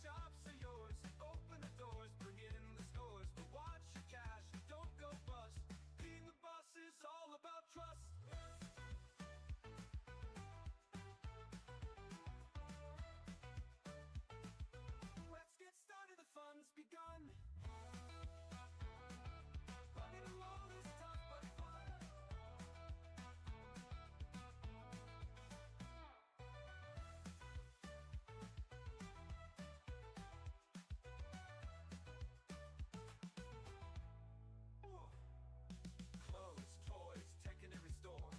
shops are yours. Open the doors, bring in the scores. But watch your cash, don't go bust. Being the boss is all about trust. Let's get started, the fun's begun. Running along is tough but fun. Clothes, toys, tech in every store.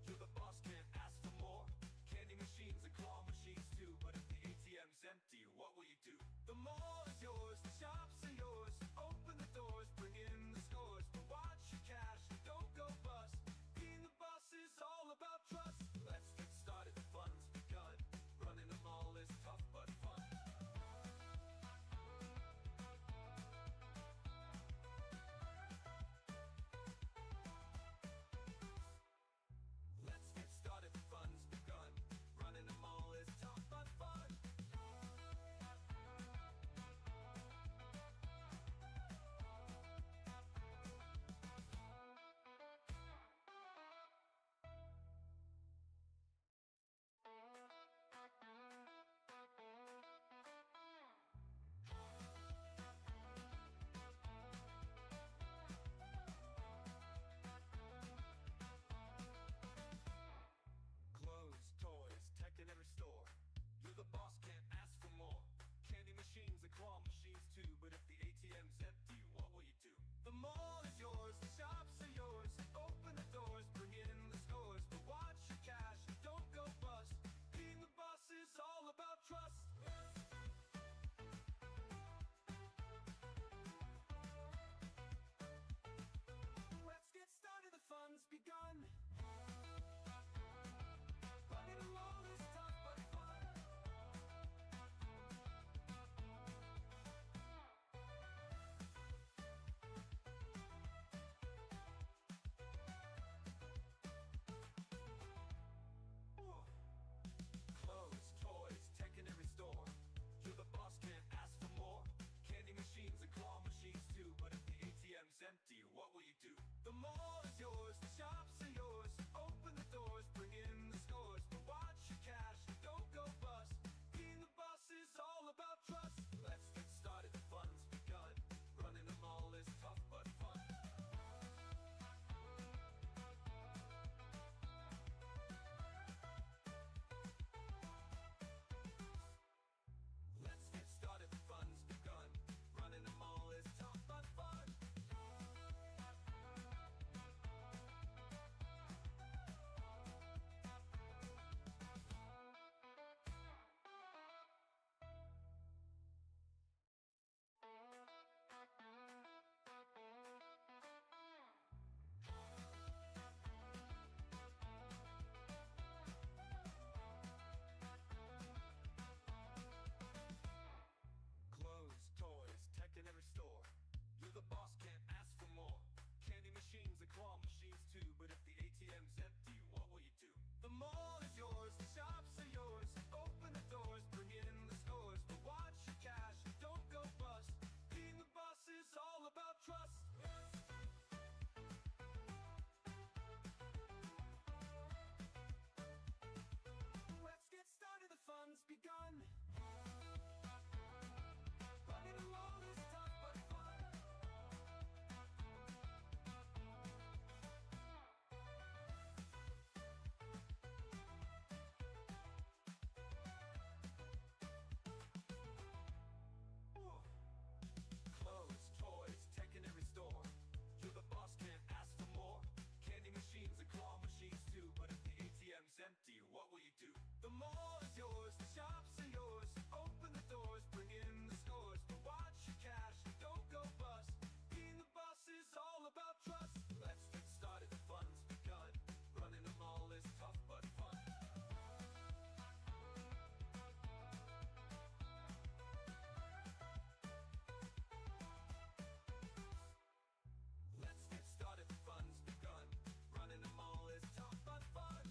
You're the boss, can't ask for more. Candy machines and claw machines too. But if the ATM's empty, what will you do? The mall is yours, the shops are yours. Open the doors, bring in the scores. But watch your cash, don't go bust. Being the boss is all about trust. Let's get started, the fun's begun. Running the mall is tough but fun. Let's get started, the fun's begun. Running the mall is tough but fun. Clothes, toys, tech in every store. You're the boss, can't ask for more. Candy machines and claw machines too. But if the ATM's empty, what will you do? The mall is yours, the shops are yours. Open the doors, bring in the scores. But watch your cash, don't go bust. Being the boss is all about trust. Let's get started, the fun's begun. Running along is tough but fun. Clothes, toys, tech in every store. You're the boss, can't ask for more. Candy machines and claw machines too. But if the ATM's empty, what will you do? The mall is yours, the shops are yours. Open the doors, bring in the scores. But watch your cash, don't go bust. Being the boss is all about trust. Let's get started, the fun's begun. Running the mall is tough but fun. Let's get started, the fun's begun. Running the mall is tough but fun. Clothes, toys, tech in every store. You're the boss, can't ask for more. Candy machines and claw machines too. But if the ATM's empty, what will you do? The mall is yours, the shops are yours. Open the doors, bring in the scores. But watch your cash, don't go bust. Being the boss is all about trust. Let's get started, the fun's begun. Running along is tough but fun. Clothes, toys, tech in every store. You're the boss, can't ask for more. Candy machines and claw machines too. But if the ATM's empty, what will you do? The mall is yours, the shops are yours. Open the doors, bring in the scores. But watch your cash, don't go bust. Being the boss is all about trust. Let's get started, the fun's begun. Running the mall is tough but fun. Let's get started, the fun's begun. Running the mall is tough but fun.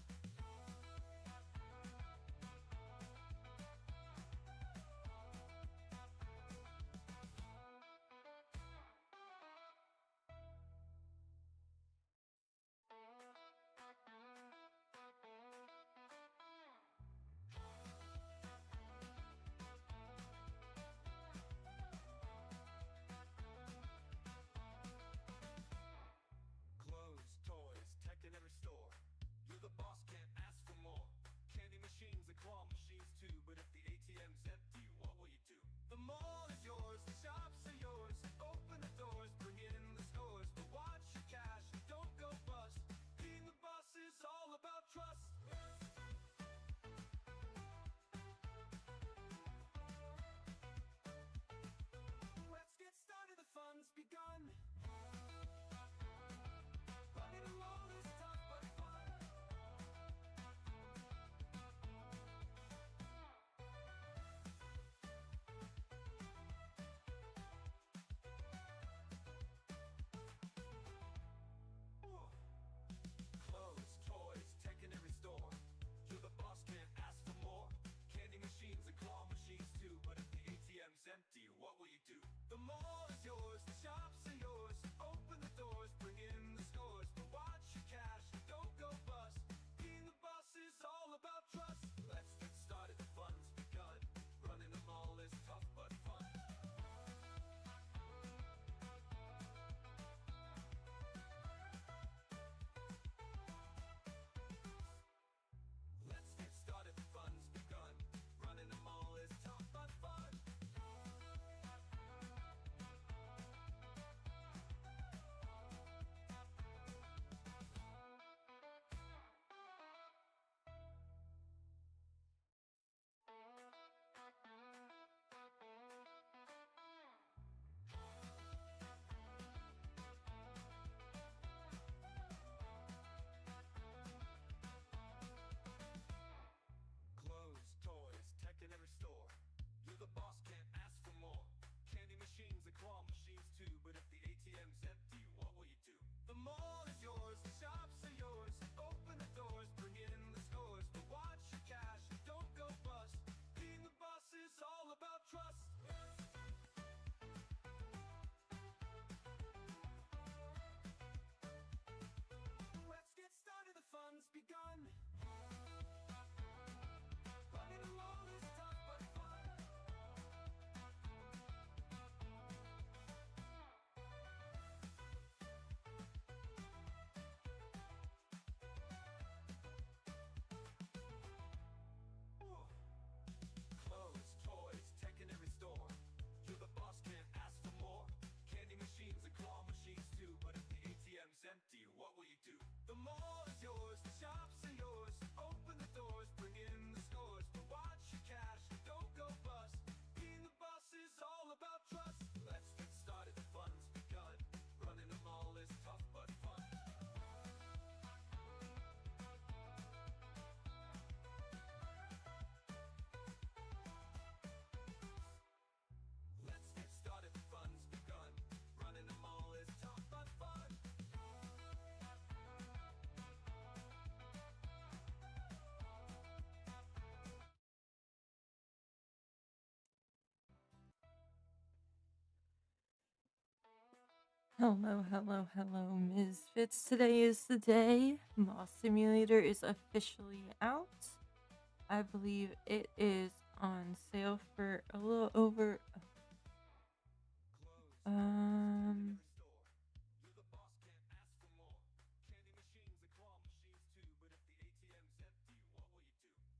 Hello, hello, hello, Misfits. Today is the day. Mall Simulator is officially out. I believe it is on sale for a little over um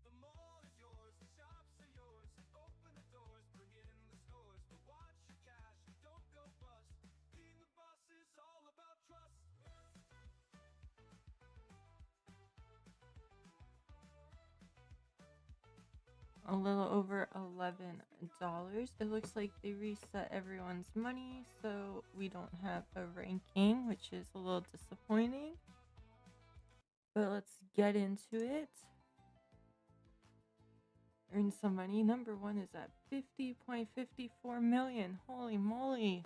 The mall is yours, the shops are yours. Open the doors, bring it in the stores. But watch your cash, don't go bust. Being the boss is all about trust. a little over $11. It looks like they reset everyone's money, so we don't have a ranking, which is a little disappointing. But let's get into it. Earn some money. Number one is at 50.54 million. Holy moly.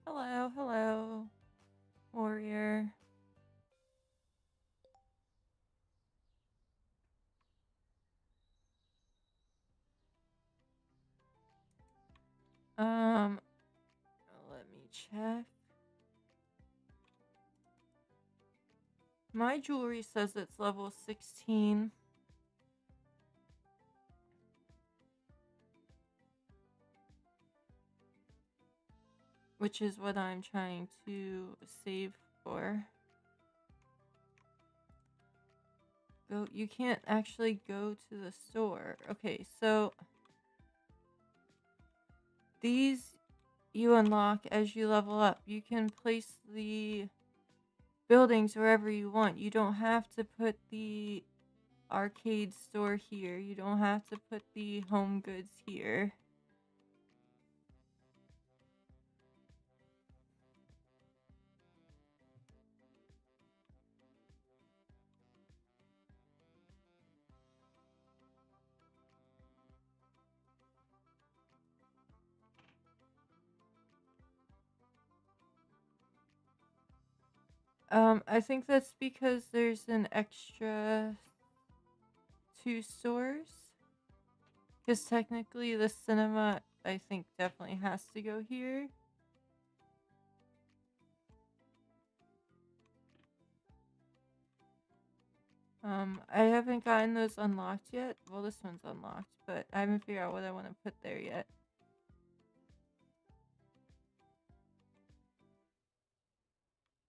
Hello, hello, warrior. Let me check. My jewelry says it's level 16. Which is what I'm trying to save for. You can't actually go to the store. Okay, so these you unlock as you level up. You can place the buildings wherever you want. You don't have to put the arcade store here. You don't have to put the home goods here. I think that's because there's an extra 2 stores. Because technically the cinema, I think, definitely has to go here. I haven't gotten those unlocked yet. Well, this one's unlocked, but I haven't figured out what I want to put there yet.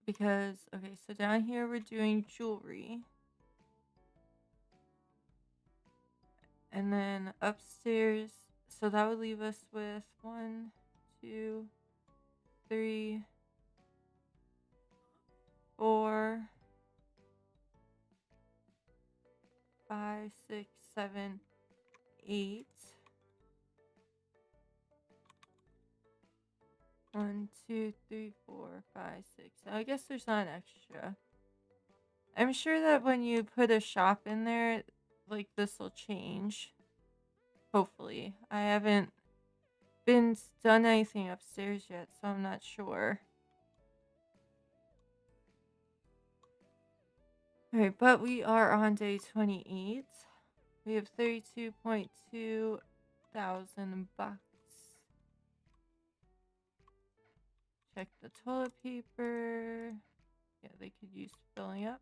Because, okay, so down here we're doing jewelry. And then upstairs, so that would leave us with 1, 2, 3, 4, 5, 6, 7, 8. 1, 2, 3, 4, 5, 6. I guess there's not an extra. I'm sure that when you put a shop in there, like, this will change. Hopefully. I haven't done anything upstairs yet, so I'm not sure. Alright, but we are on day 28. We have 32.2 thousand bucks. Check the toilet paper. Yeah, they could use filling up.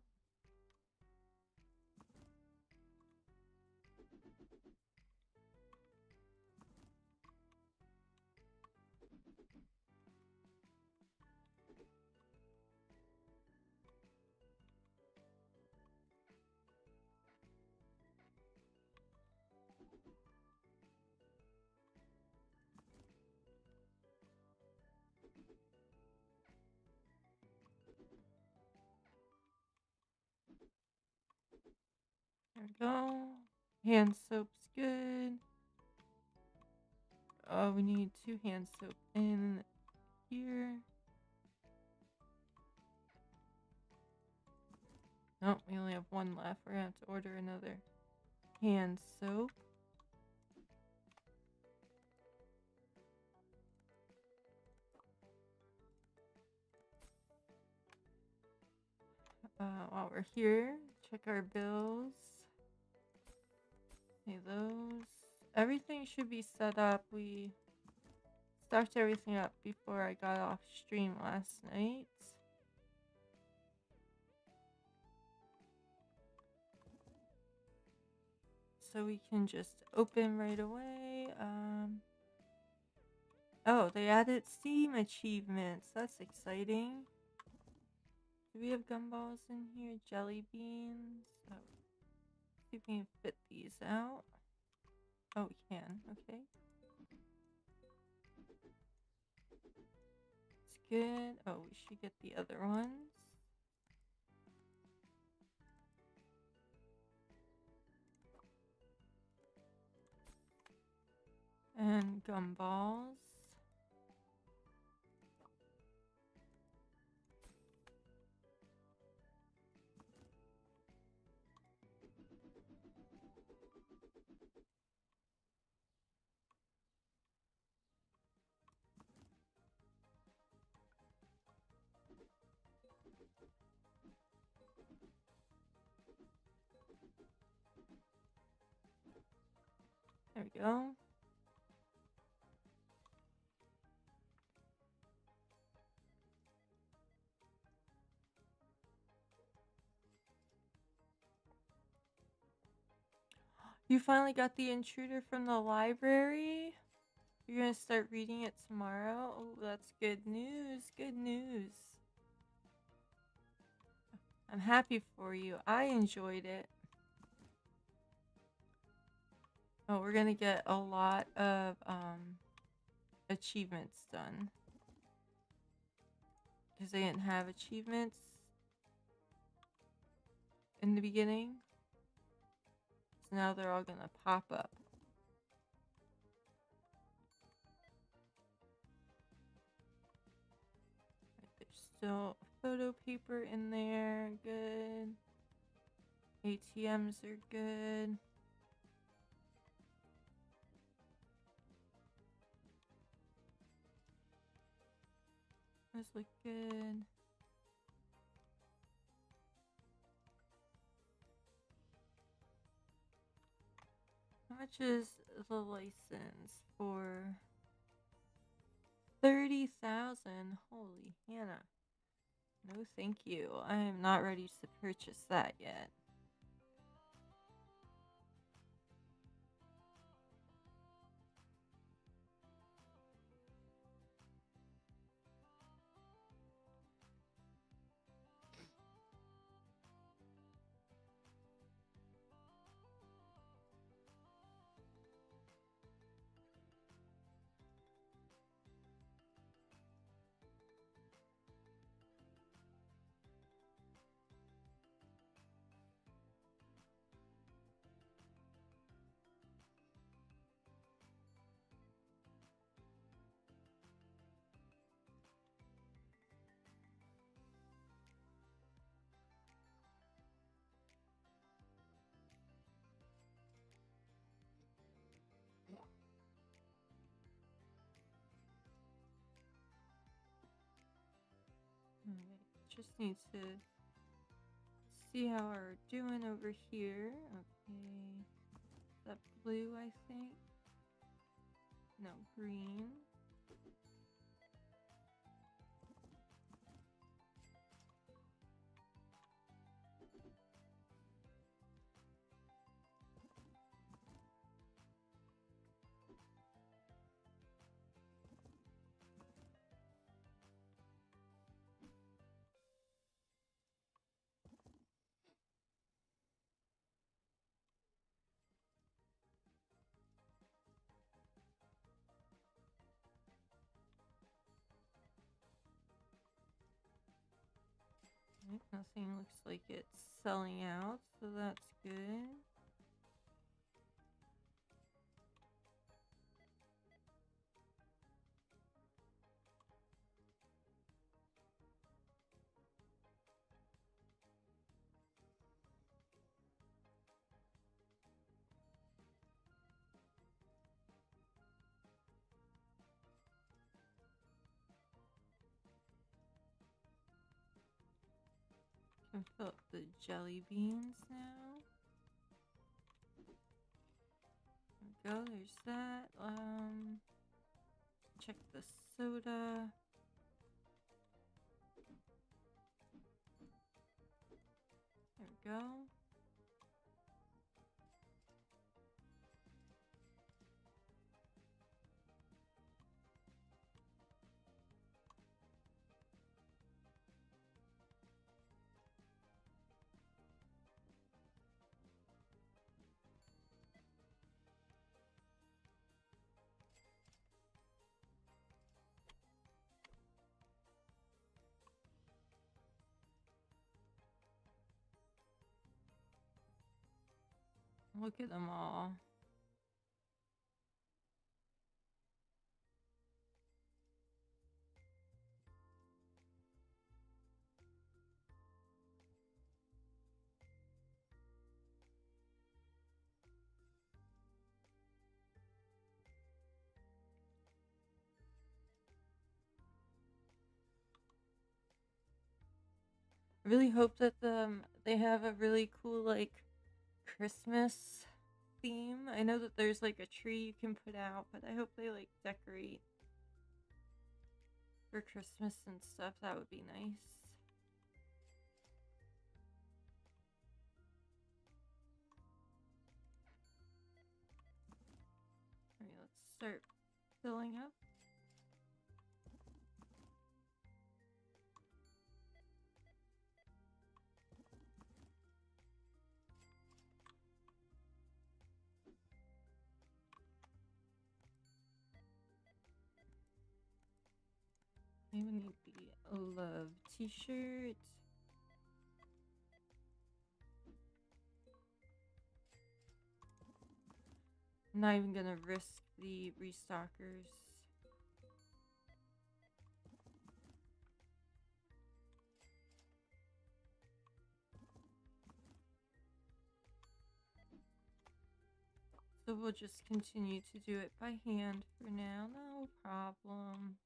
There we go. Hand soap's good. Oh, we need 2 hand soap in here. Nope, we only have 1 left. We're gonna have to order another hand soap. While we're here, check our bills. Okay, those. Everything should be set up. We started everything up before I got off stream last night. So we can just open right away. Oh, they added Steam achievements. That's exciting. Do we have gumballs in here? Jelly beans? Oh, see if we can fit these out. Oh, we can. Okay. It's good. Oh, we should get the other ones. And gumballs. There we go. You finally got The Intruder from the library? You're gonna start reading it tomorrow? Oh, that's good news. Good news. I'm happy for you. I enjoyed it. Oh, we're gonna get a lot of achievements done. Because they didn't have achievements in the beginning. So now they're all gonna pop up. Right, there's still photo paper in there. Good. ATMs are good. Those look good. How much is the license for 30,000? Holy Hannah. No, thank you. I am not ready to purchase that yet. Alright, just need to see how we're doing over here. Okay. Is that blue, I think? No, green. Right, nothing looks like it's selling out, so that's good. Can fill up the jelly beans now. go. There's that. Check the soda. There we go. Look at them all. I really hope that they have a really cool like Christmas theme. I know that there's like a tree you can put out, but I hope they like decorate for Christmas and stuff. That would be nice. Alright, let's start filling up. I even need the love t-shirt. I'm not even gonna risk the restockers. So we'll just continue to do it by hand for now, no problem.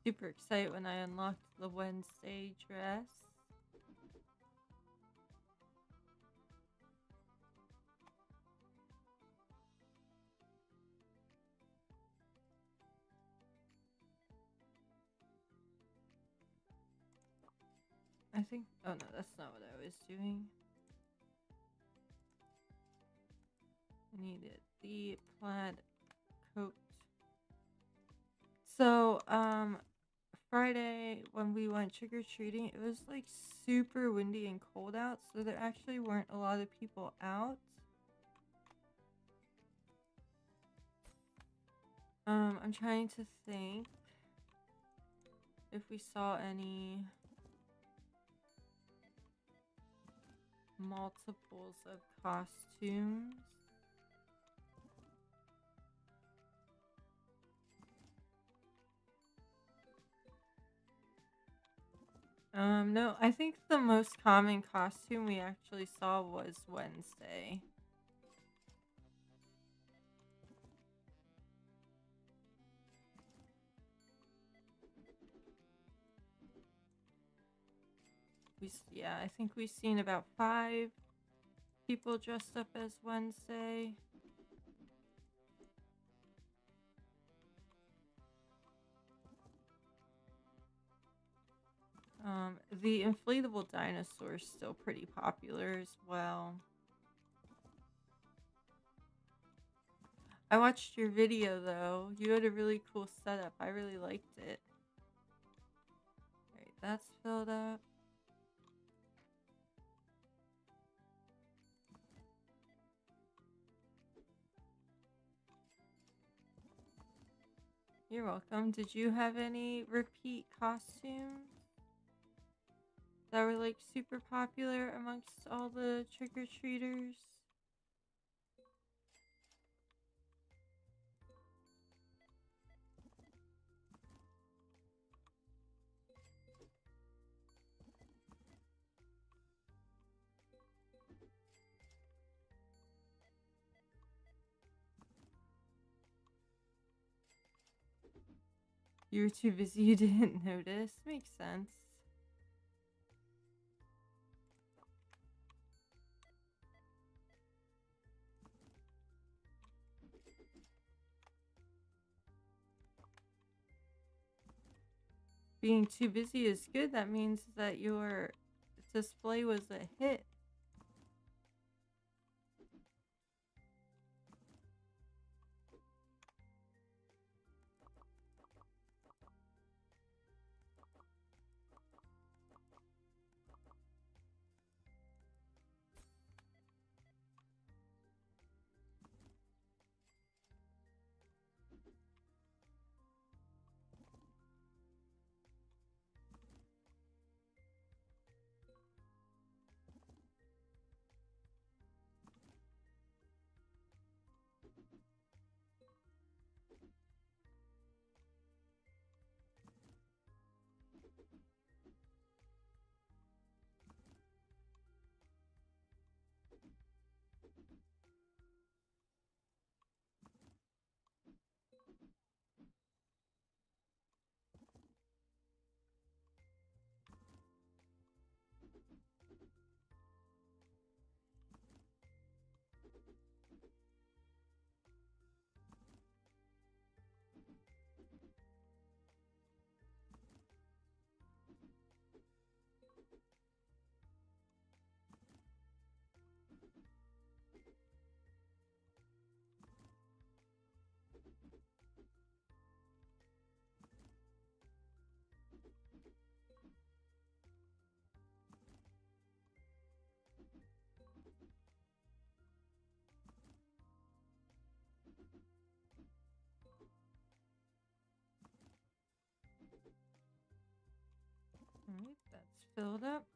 Super excited when I unlocked the Wednesday dress. I think, oh no, that's not what I was doing. I needed the plaid coat. So, Friday when we went trick-or-treating, it was like super windy and cold out, so there actually weren't a lot of people out. I'm trying to think if we saw any multiples of costumes. No, I think the most common costume we actually saw was Wednesday. Yeah, I think we've seen about 5 people dressed up as Wednesday. The inflatable dinosaur is still pretty popular as well. I watched your video though. You had a really cool setup. I really liked it. Alright, that's filled up. You're welcome. Did you have any repeat costumes that were like super popular amongst all the trick-or-treaters? You were too busy, you didn't notice. Makes sense. Being too busy is good. That means that your display was a hit. Alright, that's filled up.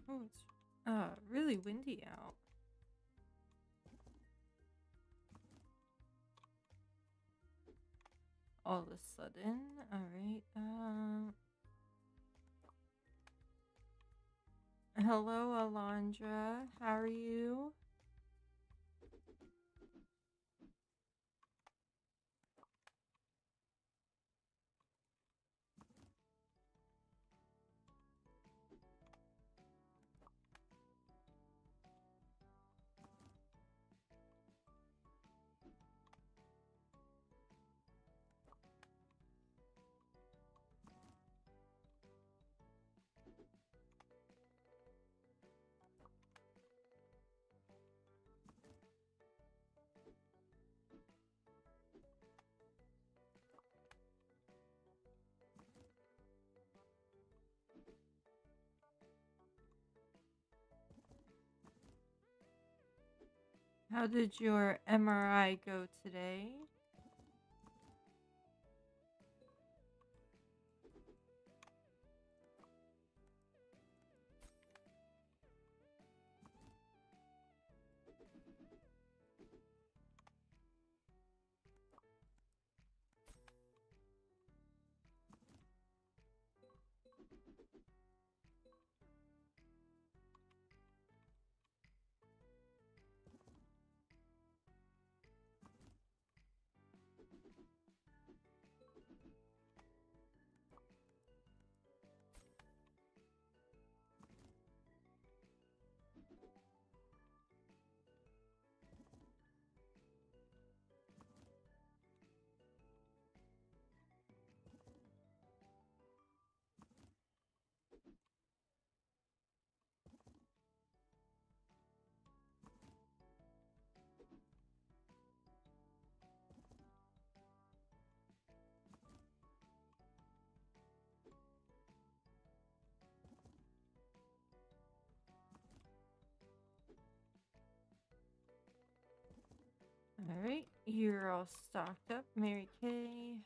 Oh, it's really windy out. All of a sudden. Alright, hello, Alondra. How are you? How did your MRI go today? You're all stocked up, Mary Kay.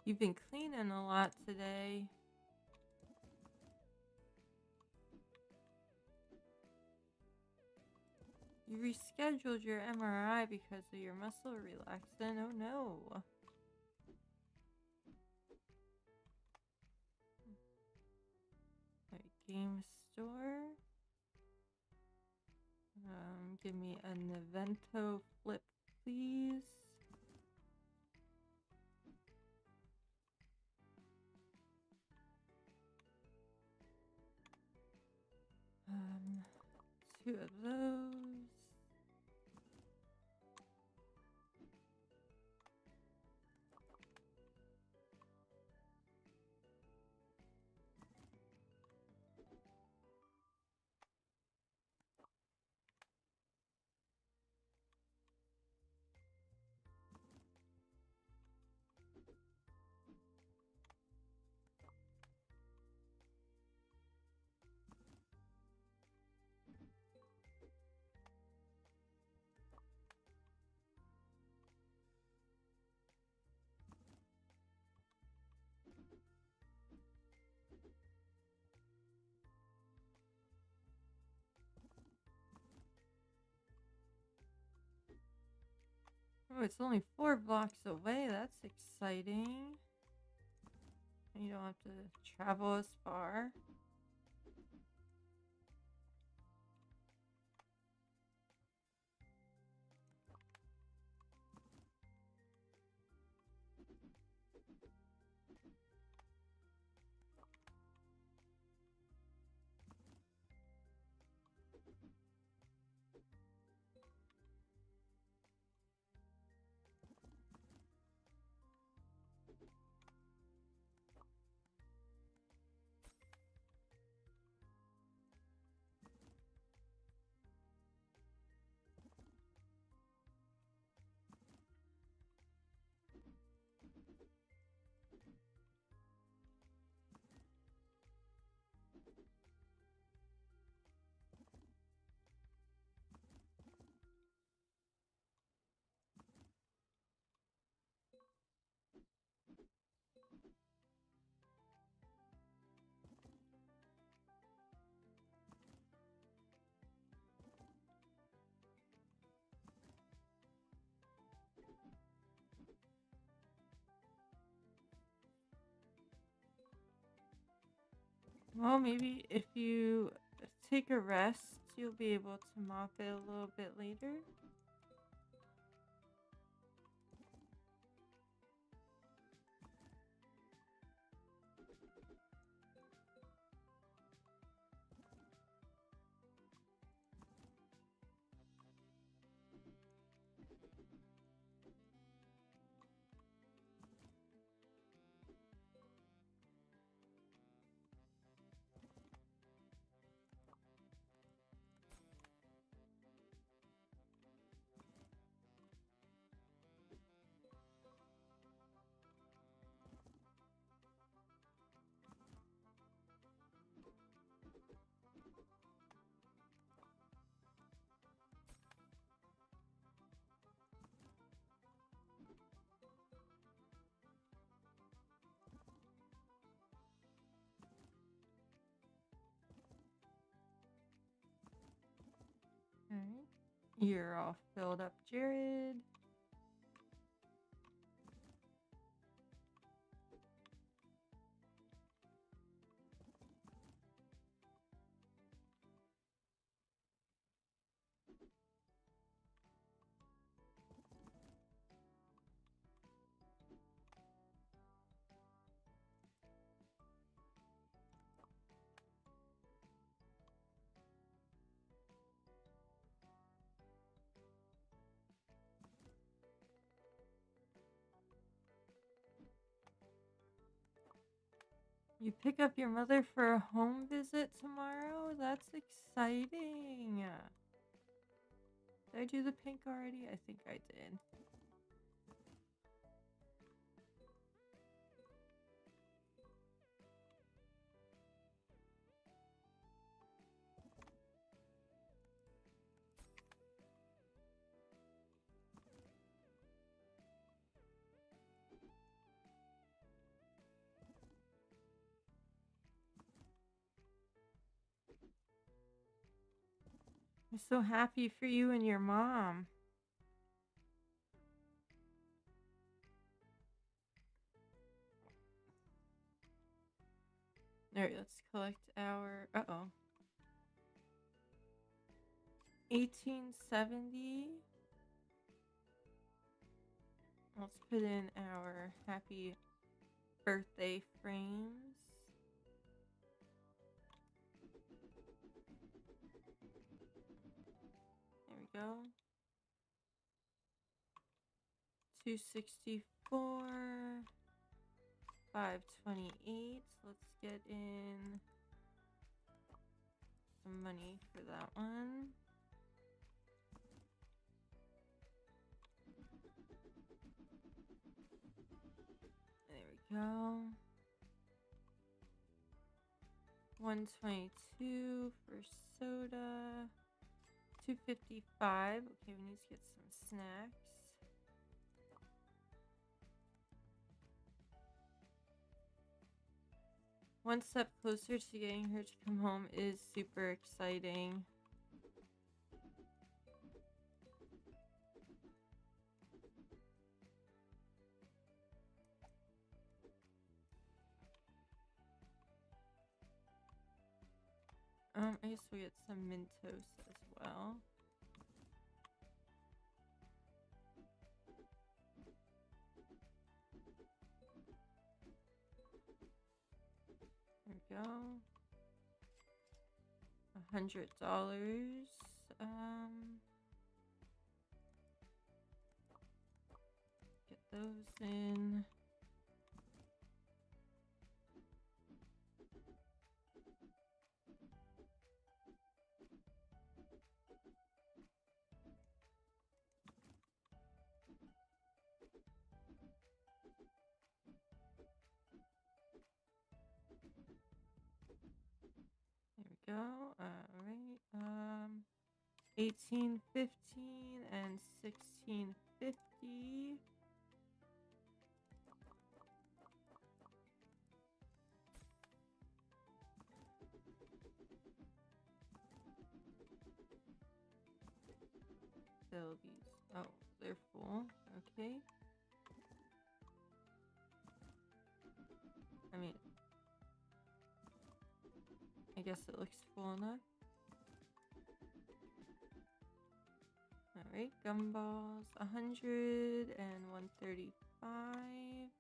You've been cleaning a lot today. You rescheduled your MRI because of your muscle relaxant. Oh no. Alright, game store. Give me a Navento flip, please. Two of those. Oh, it's only 4 blocks away. That's exciting. You don't have to travel as far. Well, maybe if you take a rest, you'll be able to mop it a little bit later. Alright. You're all filled up, Jared. You pick up your mother for a home visit tomorrow? That's exciting. Did I do the pink already? I think I did. I'm so happy for you and your mom. Alright, let's collect our... Uh-oh. 1870. Let's put in our happy birthday frames. There we go. 264. 528. Let's get in some money for that one. There we go. 122 for soda. 255. Okay, we need to get some snacks. One step closer to getting her to come home is super exciting. I guess we'll get some Mentos as well. There we go. $100. Get those in. There we go. Alright. 1815 and 1650. Fill these. Oh, they're full. Okay. I mean, I guess it looks full enough. Alright, gumballs, 100 and 135.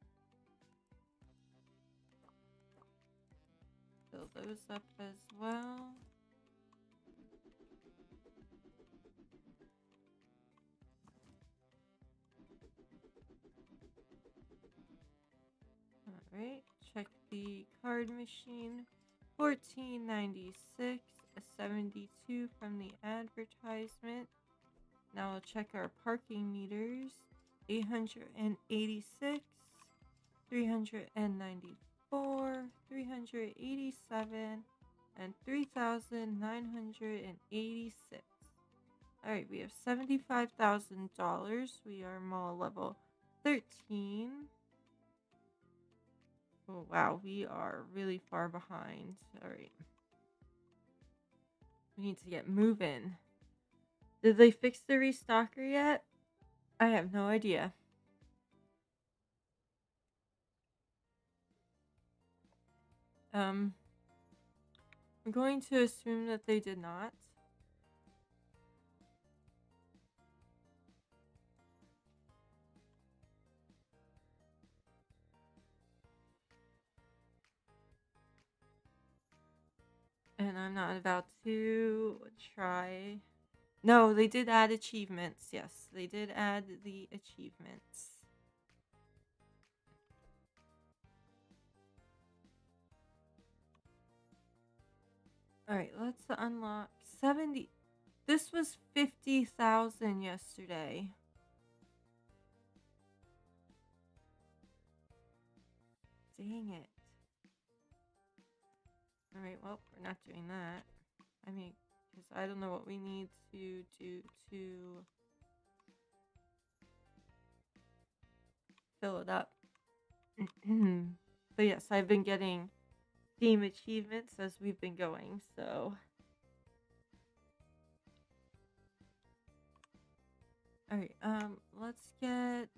Fill those up as well. Alright, check the card machine. 14.96, a 72 from the advertisement. Now we'll check our parking meters. 886, 394, 387, and 3,986. Alright, we have $75,000. We are mall level 13. Oh, wow, we are really far behind. Alright. We need to get moving. Did they fix the restocker yet? I have no idea. I'm going to assume that they did not. And I'm not about to try. No, they did add achievements. Yes, they did add the achievements. Alright, let's unlock 70. This was 50,000 yesterday. Dang it. Alright, well, we're not doing that. I mean, because I don't know what we need to do to fill it up. But yes, I've been getting theme achievements as we've been going, so. Alright, let's get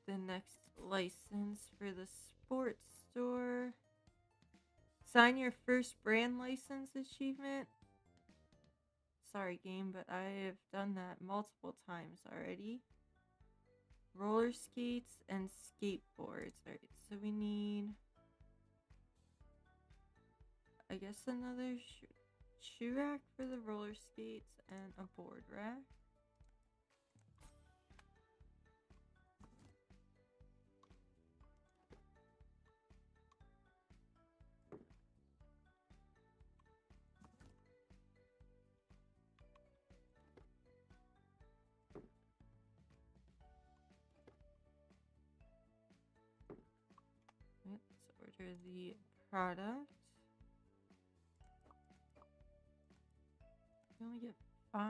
the next license for the sports store. Sign your first brand license achievement. Sorry, game, but I have done that multiple times already. Roller skates and skateboards. Alright, so we need, I guess, another shoe rack for the roller skates and a board rack. Let's order the product. You only get 5.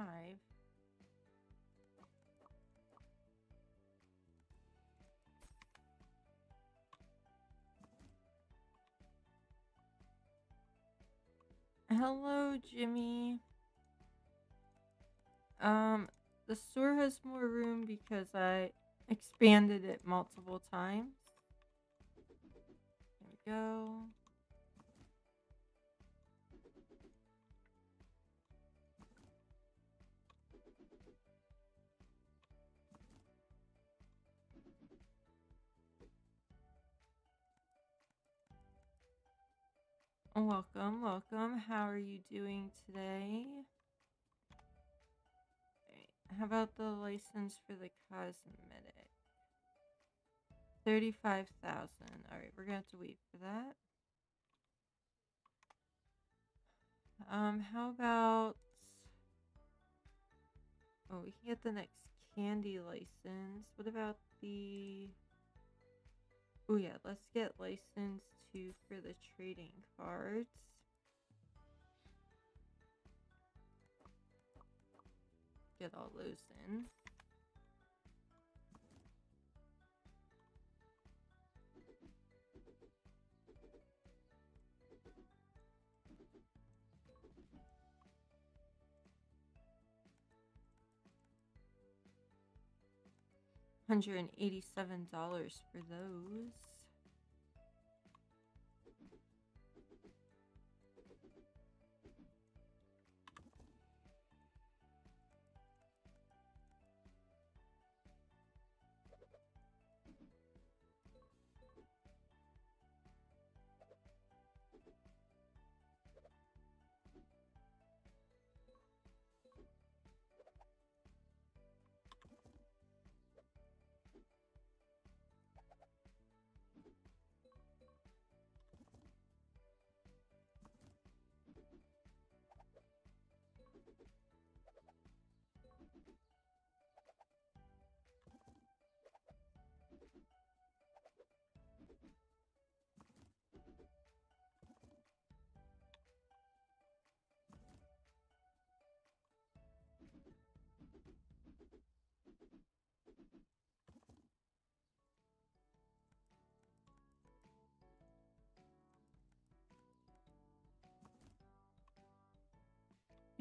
Hello, Jimmy. The store has more room because I expanded it multiple times. There we go. Welcome, welcome. How are you doing today? Right. How about the license for the cosmetic? 35,000. Alright, we're gonna have to wait for that. How about, oh, we can get the next candy license. What about the, oh yeah, let's get license 2 for the trading cards. Get all those in. $187 for those.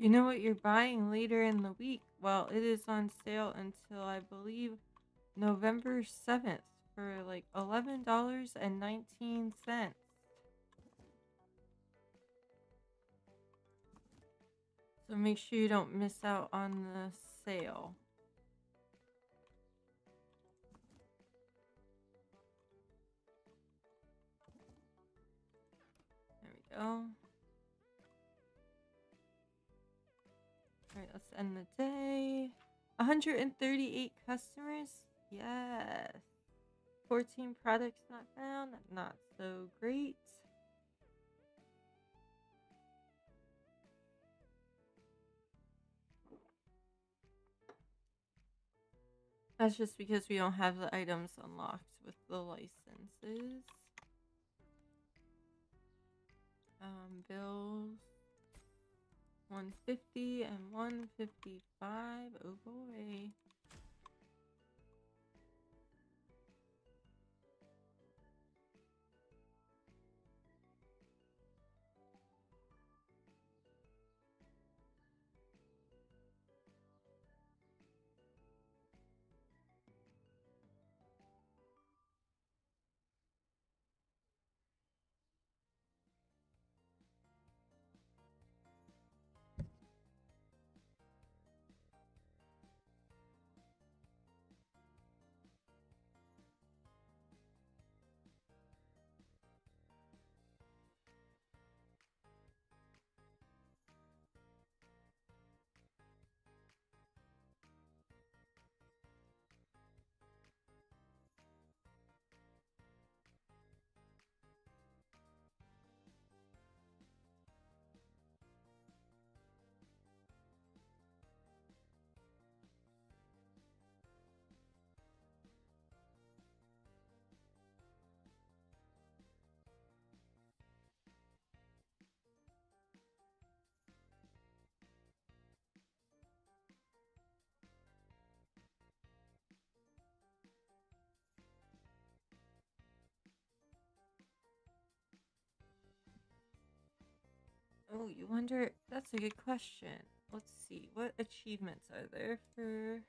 You know what you're buying later in the week? Well, it is on sale until I believe November 7th for like $11.19. So make sure you don't miss out on the sale. There we go. Alright, let's end the day. 138 customers? Yes. 14 products not found. Not so great. That's just because we don't have the items unlocked with the licenses. Bills 150 and 155. Oh boy. Oh, you wonder? That's a good question. Let's see. What achievements are there for...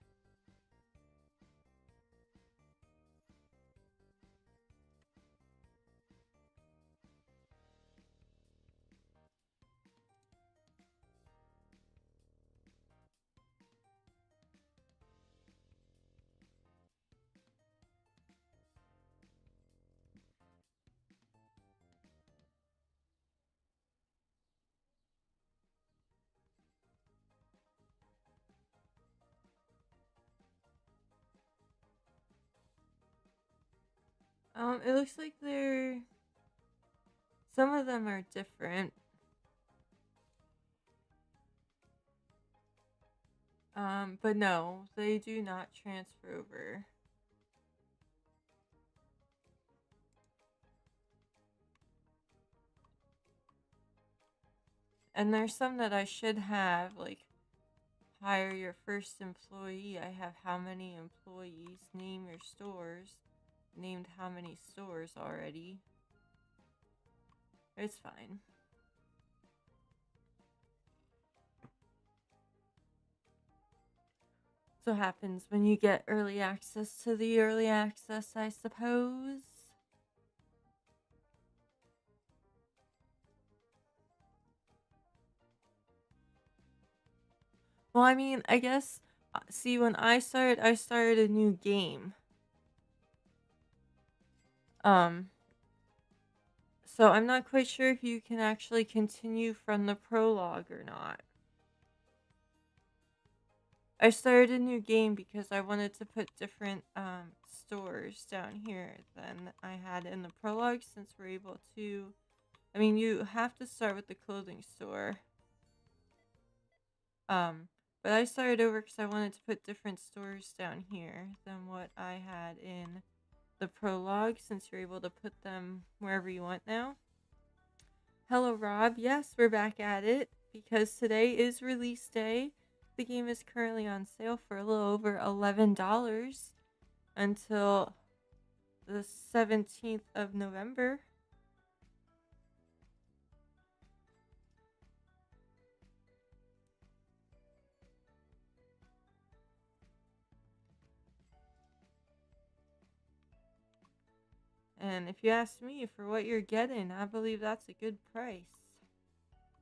It looks like they're... Some of them are different. But no, they do not transfer over. And there's some that I should have, like, hire your first employee. I have how many employees, name your stores, named how many stores already. It's fine. So happens when you get early access to the early access, I suppose. Well, I mean, I guess, see, when I started a new game. So I'm not quite sure if you can actually continue from the prologue or not. I started a new game because I wanted to put different stores down here than I had in the prologue, since we're able to... I mean, you have to start with the clothing store. But I started over because I wanted to put different stores down here than what I had in the prologue, since you're able to put them wherever you want now. Hello, Rob. Yes, we're back at it because today is release day. The game is currently on sale for a little over $11 until the 17th of November. And if you ask me, for what you're getting, I believe that's a good price.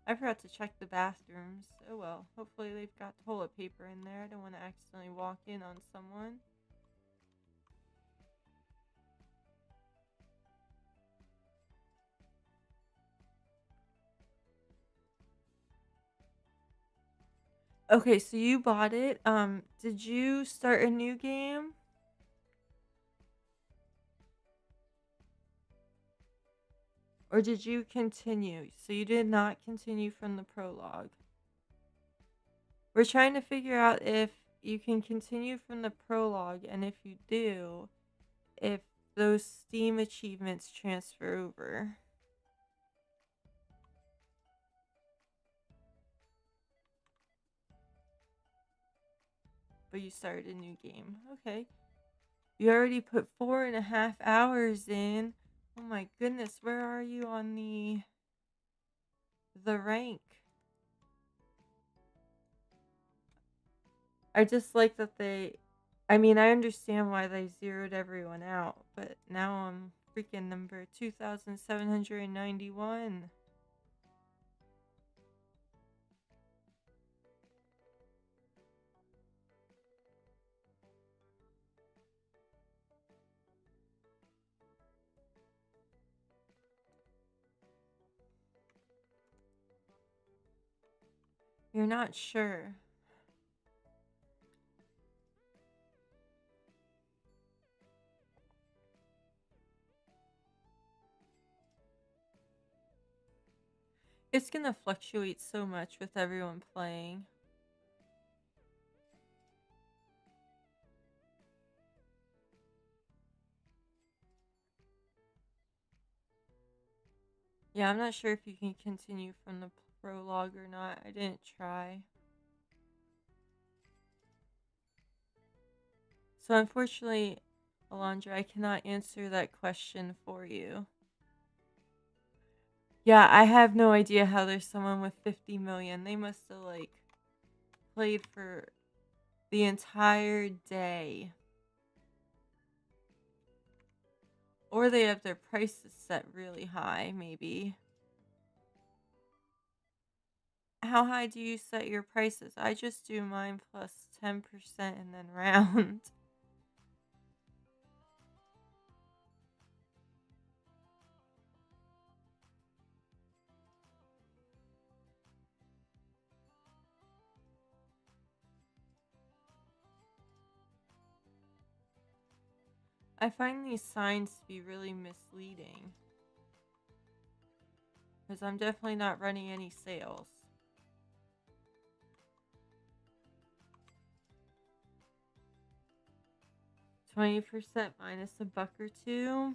I forgot to check the bathrooms. Oh well, hopefully they've got toilet paper in there. I don't want to accidentally walk in on someone. Okay, so you bought it. Did you start a new game? Or did you continue? So you did not continue from the prologue. We're trying to figure out if you can continue from the prologue, and if you do, if those Steam achievements transfer over. But you started a new game. Okay. You already put 4.5 hours in. Oh my goodness, where are you on the rank? I just like that I mean, I understand why they zeroed everyone out, but now I'm freaking number 2,791. You're not sure. It's gonna fluctuate so much with everyone playing. Yeah, I'm not sure if you can continue from the prologue or not. I didn't try. So unfortunately, Alondra, I cannot answer that question for you. Yeah, I have no idea how there's someone with 50 million. They must have, like, played for the entire day. Or they have their prices set really high, maybe. How high do you set your prices? I just do mine plus 10% and then round. I find these signs to be really misleading. Because I'm definitely not running any sales. 20% minus a buck or two.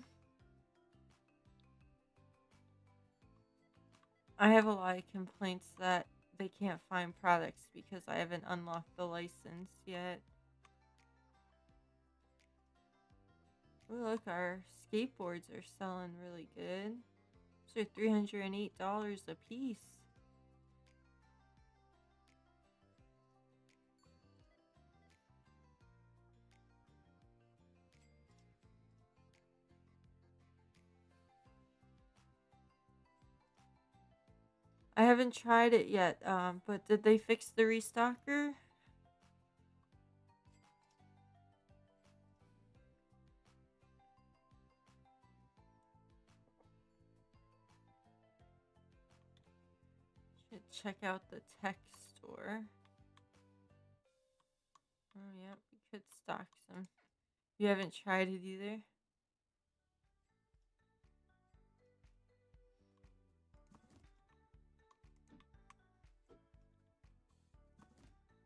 I have a lot of complaints that they can't find products because I haven't unlocked the license yet. Oh, look, our skateboards are selling really good. These are $308 a piece. I haven't tried it yet, but did they fix the restocker? Should check out the tech store. Oh, yeah, we could stock some. You haven't tried it either?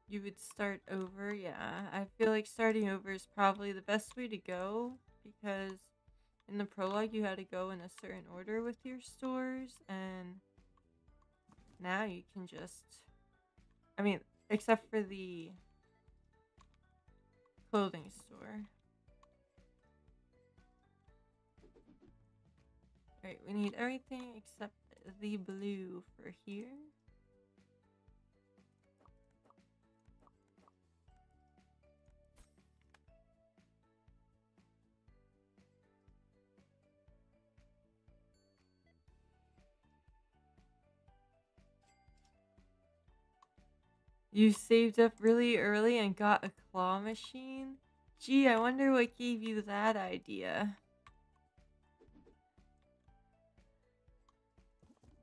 You would start over, yeah. I feel like starting over is probably the best way to go because in the prologue you had to go in a certain order with your stores, and now you can just, I mean, except for the clothing store. Alright, we need everything except the blue for here. You saved up really early and got a claw machine? Gee, I wonder what gave you that idea.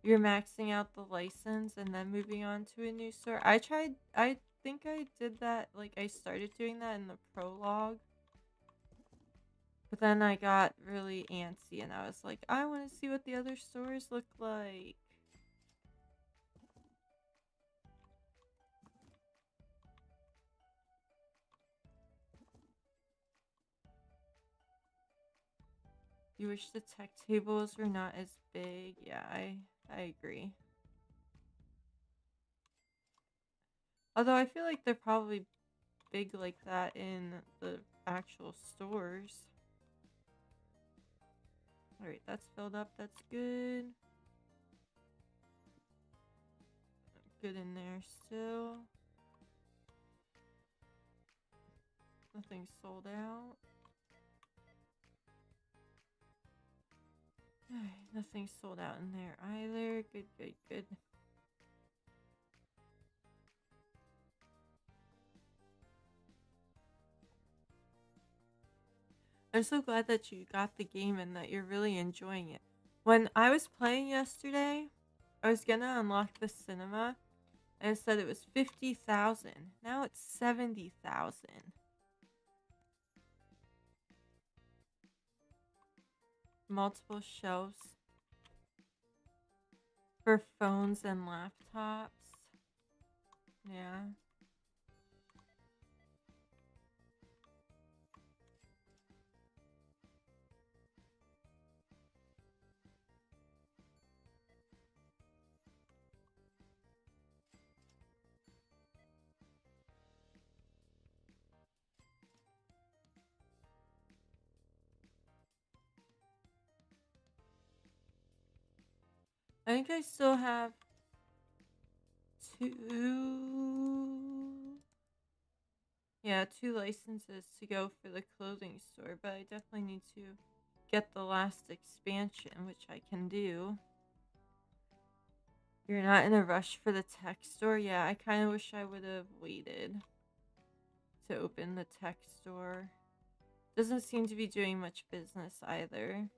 You're maxing out the license and then moving on to a new store. I think I did that, like I started doing that in the prologue. But then I got really antsy and I was like, I want to see what the other stores look like. You wish the tech tables were not as big. Yeah, I agree. Although I feel like they're probably big like that in the actual stores. Alright, that's filled up. That's good. Good in there still. Nothing's sold out. Nothing's sold out in there either. Good, good, good. I'm so glad that you got the game and that you're really enjoying it. When I was playing yesterday, I was gonna unlock the cinema and it said it was 50,000. Now it's 70,000. Multiple shelves for phones and laptops. Yeah. I think I still have two licenses to go for the clothing store, but I definitely need to get the last expansion, which I can do. You're not in a rush for the tech store? Yeah, I kind of wish I would have waited to open the tech store. Doesn't seem to be doing much business either.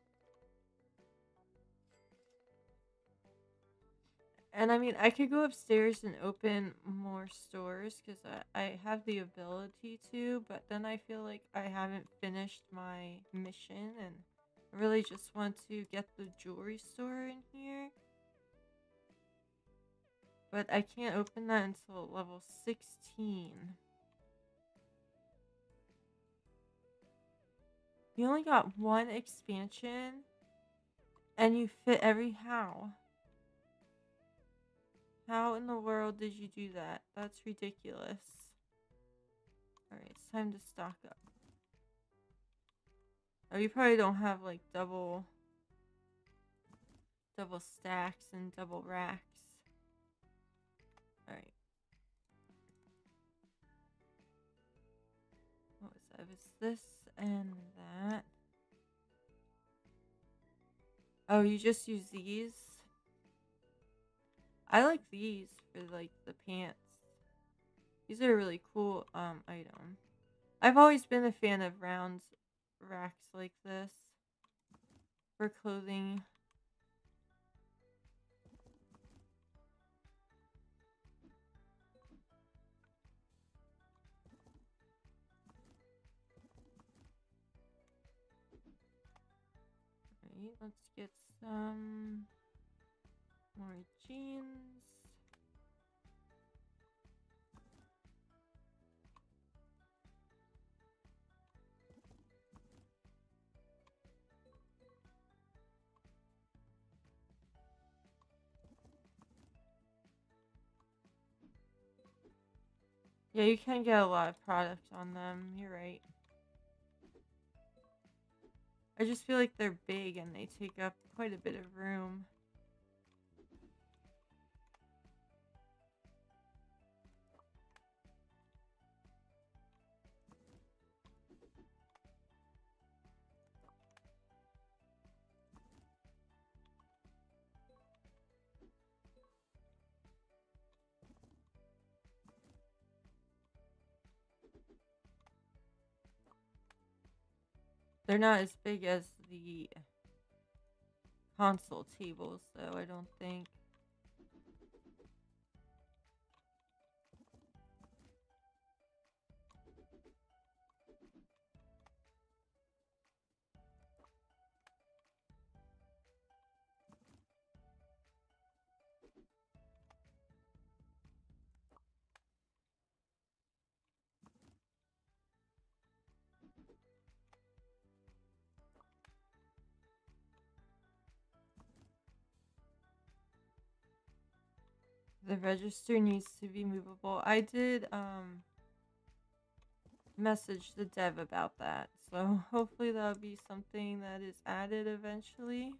And I mean, I could go upstairs and open more stores because I have the ability to, but then I feel like I haven't finished my mission and I really just want to get the jewelry store in here. But I can't open that until level 16. You only got one expansion and you fit every how. How in the world did you do that? That's ridiculous. Alright, it's time to stock up. Oh, you probably don't have like double stacks and double racks. Alright. What was that? It was this and that. Oh, you just use these? I like these for like the pants. These are a really cool item. I've always been a fan of round racks like this for clothing. Alright, let's get some more jeans. Yeah, you can get a lot of product on them. You're right. I just feel like they're big and they take up quite a bit of room. They're not as big as the console tables, though, I don't think. The register needs to be movable. I did message the dev about that, so hopefully that'll be something that is added eventually.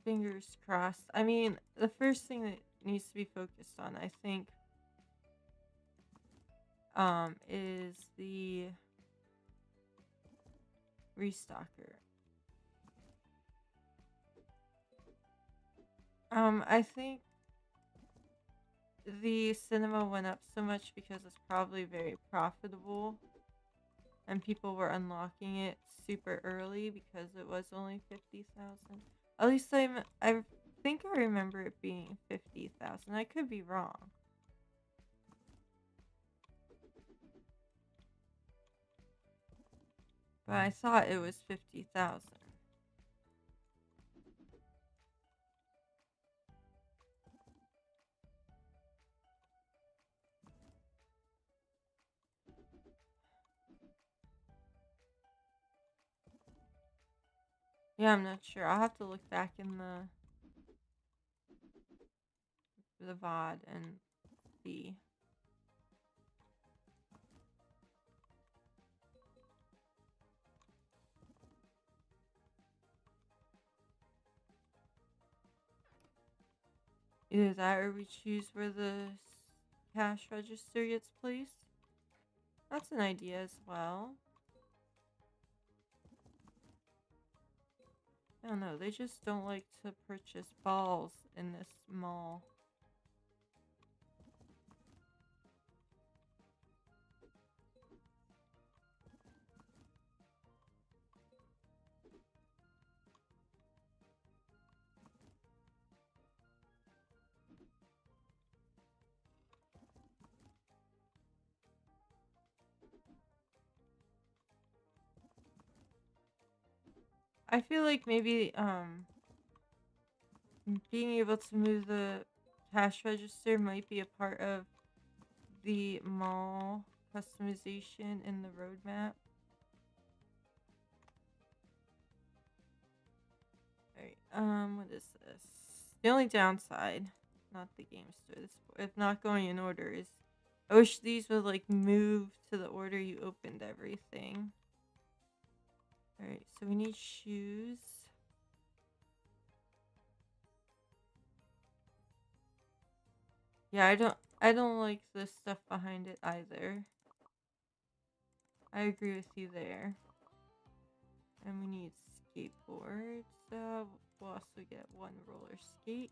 Fingers crossed. I mean, the first thing that needs to be focused on, I think, is the restocker. I think the cinema went up so much because it's probably very profitable and people were unlocking it super early because it was only 50,000. At least I think I remember it being 50,000. I could be wrong. But I thought it was 50,000. Yeah, I'm not sure. I'll have to look back in the VOD and see. Either that or we choose where the cash register gets placed. That's an idea as well. I don't know. They just don't like to purchase balls in this mall. I feel like maybe being able to move the cash register might be a part of the mall customization in the roadmap. Alright, what is this? The only downside, not the game store, this, if not going in order, is I wish these would like move to the order you opened everything. Alright, so we need shoes. Yeah, I don't like the stuff behind it either. I agree with you there. And we need skateboards. We'll also get one roller skate.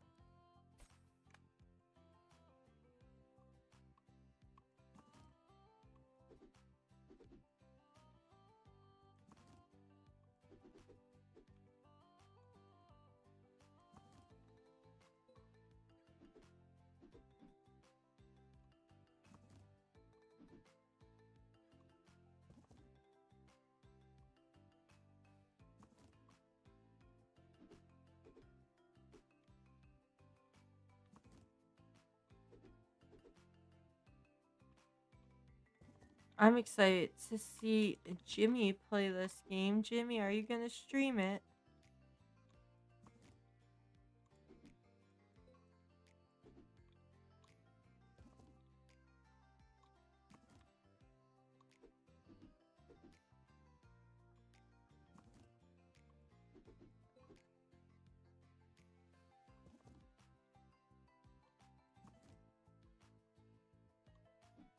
I'm excited to see Jimmy play this game. Jimmy, are you gonna stream it?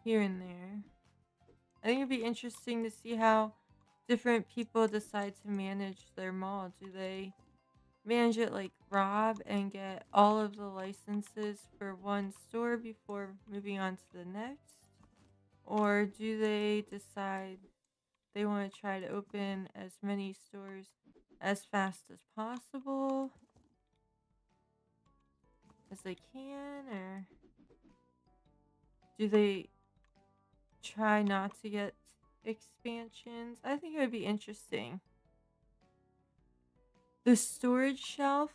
Here and there. I think it'd be interesting to see how different people decide to manage their mall. Do they manage it like Rob and get all of the licenses for one store before moving on to the next? Or do they decide they want to try to open as many stores as fast as possible as they can? Or do they try not to get expansions? I think it would be interesting. The storage shelf,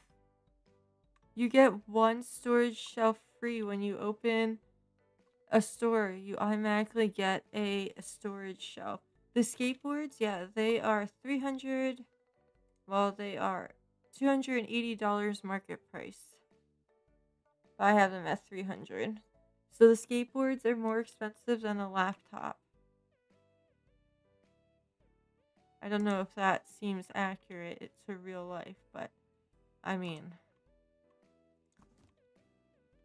you get one storage shelf free when you open a store, you automatically get a storage shelf. The skateboards, yeah, they are 300. Well, they are $280 market price. I have them at 300. So the skateboards are more expensive than a laptop. I don't know if that seems accurate to real life, but I mean,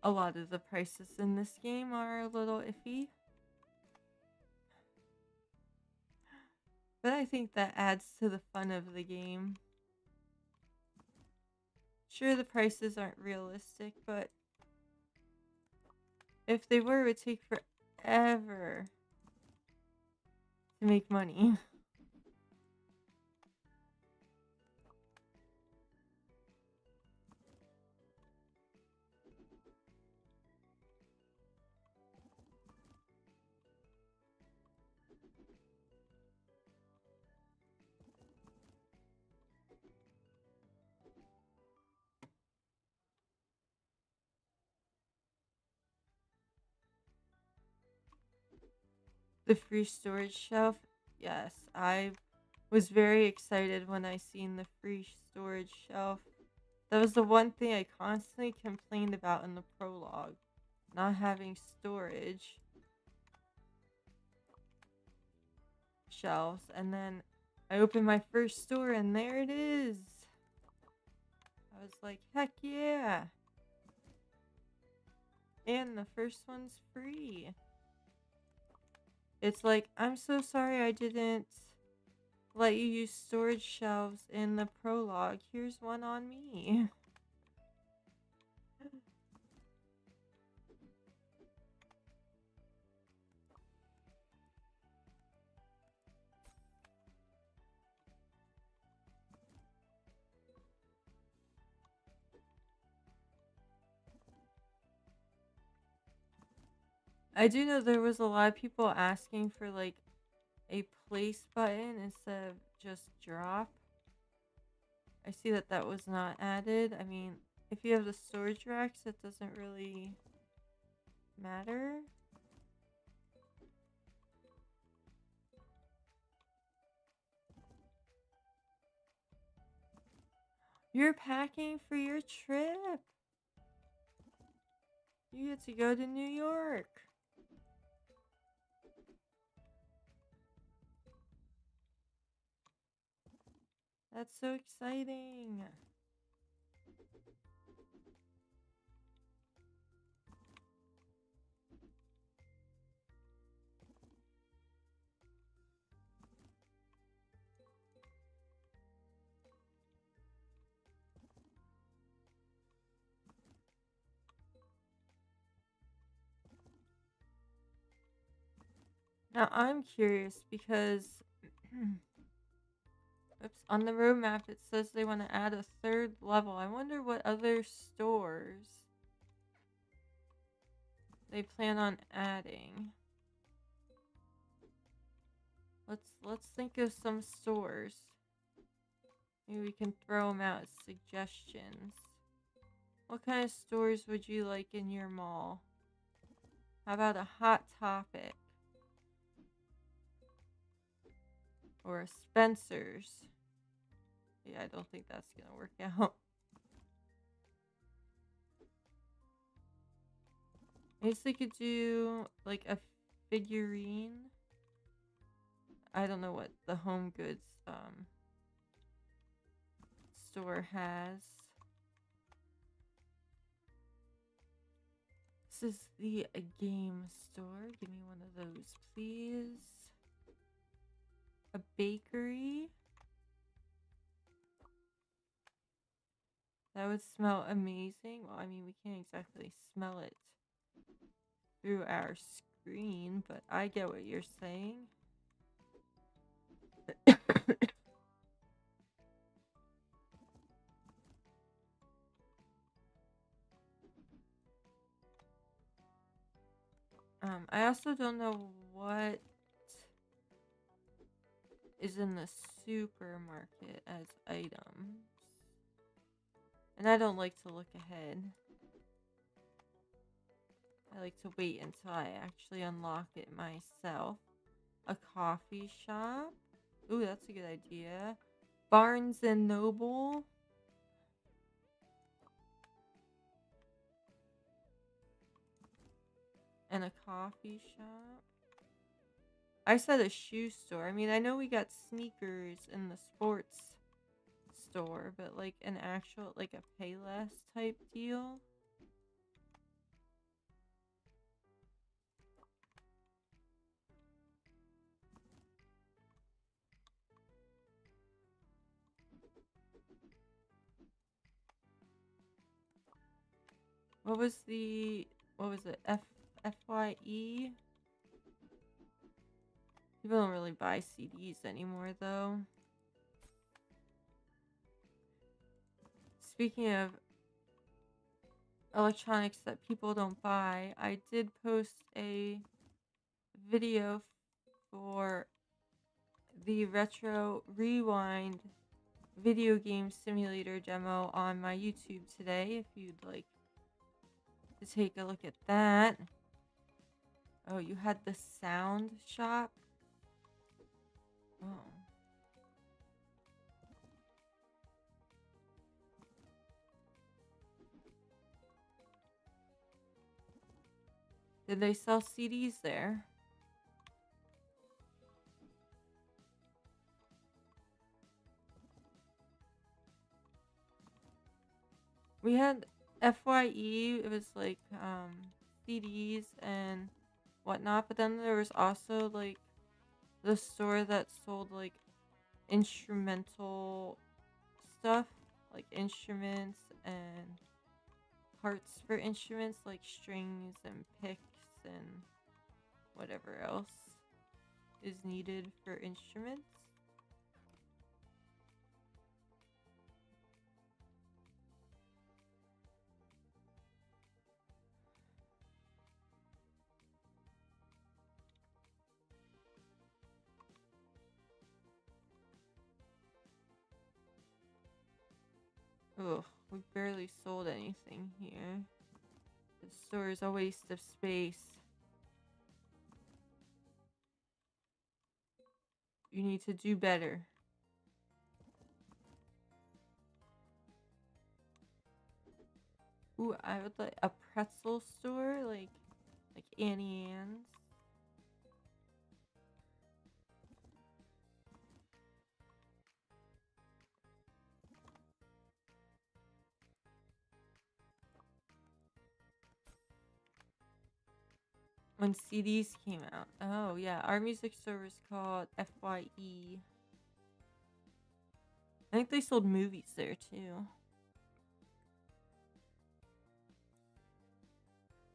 a lot of the prices in this game are a little iffy. But I think that adds to the fun of the game. Sure, the prices aren't realistic, but if they were, it would take forever to make money. The free storage shelf, yes, I was very excited when I seen the free storage shelf. That was the one thing I constantly complained about in the prologue, not having storage shelves. And then I opened my first store and there it is. I was like, heck yeah. And the first one's free. It's like, I'm so sorry I didn't let you use storage shelves in the prologue. Here's one on me. I do know there was a lot of people asking for like a place button instead of just drop. I see that that was not added. I mean, if you have the storage racks, it doesn't really matter. You're packing for your trip. You get to go to New York. That's so exciting. Now I'm curious because oops, on the roadmap it says they want to add a third level. I wonder what other stores they plan on adding. Let's think of some stores. Maybe we can throw them out as suggestions. What kind of stores would you like in your mall? How about a Hot Topic? Or a Spencer's? Yeah, I don't think that's gonna work out. I guess they could do like a figurine. I don't know what the home goods store has. This is the game store. Give me one of those, please. A bakery. That would smell amazing. Well, I mean, we can't exactly smell it through our screen, but I get what you're saying. I also don't know what is in the supermarket as items. And I don't like to look ahead. I like to wait until I actually unlock it myself. A coffee shop. Ooh, that's a good idea. Barnes and Noble. And a coffee shop. I said a shoe store. I mean, I know we got sneakers in the sports store, but like an actual, like a Payless type deal. What was it? FYE? People don't really buy CDs anymore, though. Speaking of electronics that people don't buy, I did post a video for the Retro Rewind video game simulator demo on my YouTube today, if you'd like to take a look at that. Oh, you had the sound shop? Oh. Did they sell CDs there? We had FYE, it was like CDs and whatnot, but then there was also like the store that sold like instrumental stuff, like instruments and parts for instruments, like strings and picks and whatever else is needed for instruments. Ugh, we barely sold anything here. The store is a waste of space. You need to do better. Ooh, I would like a pretzel store, like Annie Ann's. When CDs came out. Oh, yeah. Our music store was called FYE. I think they sold movies there, too.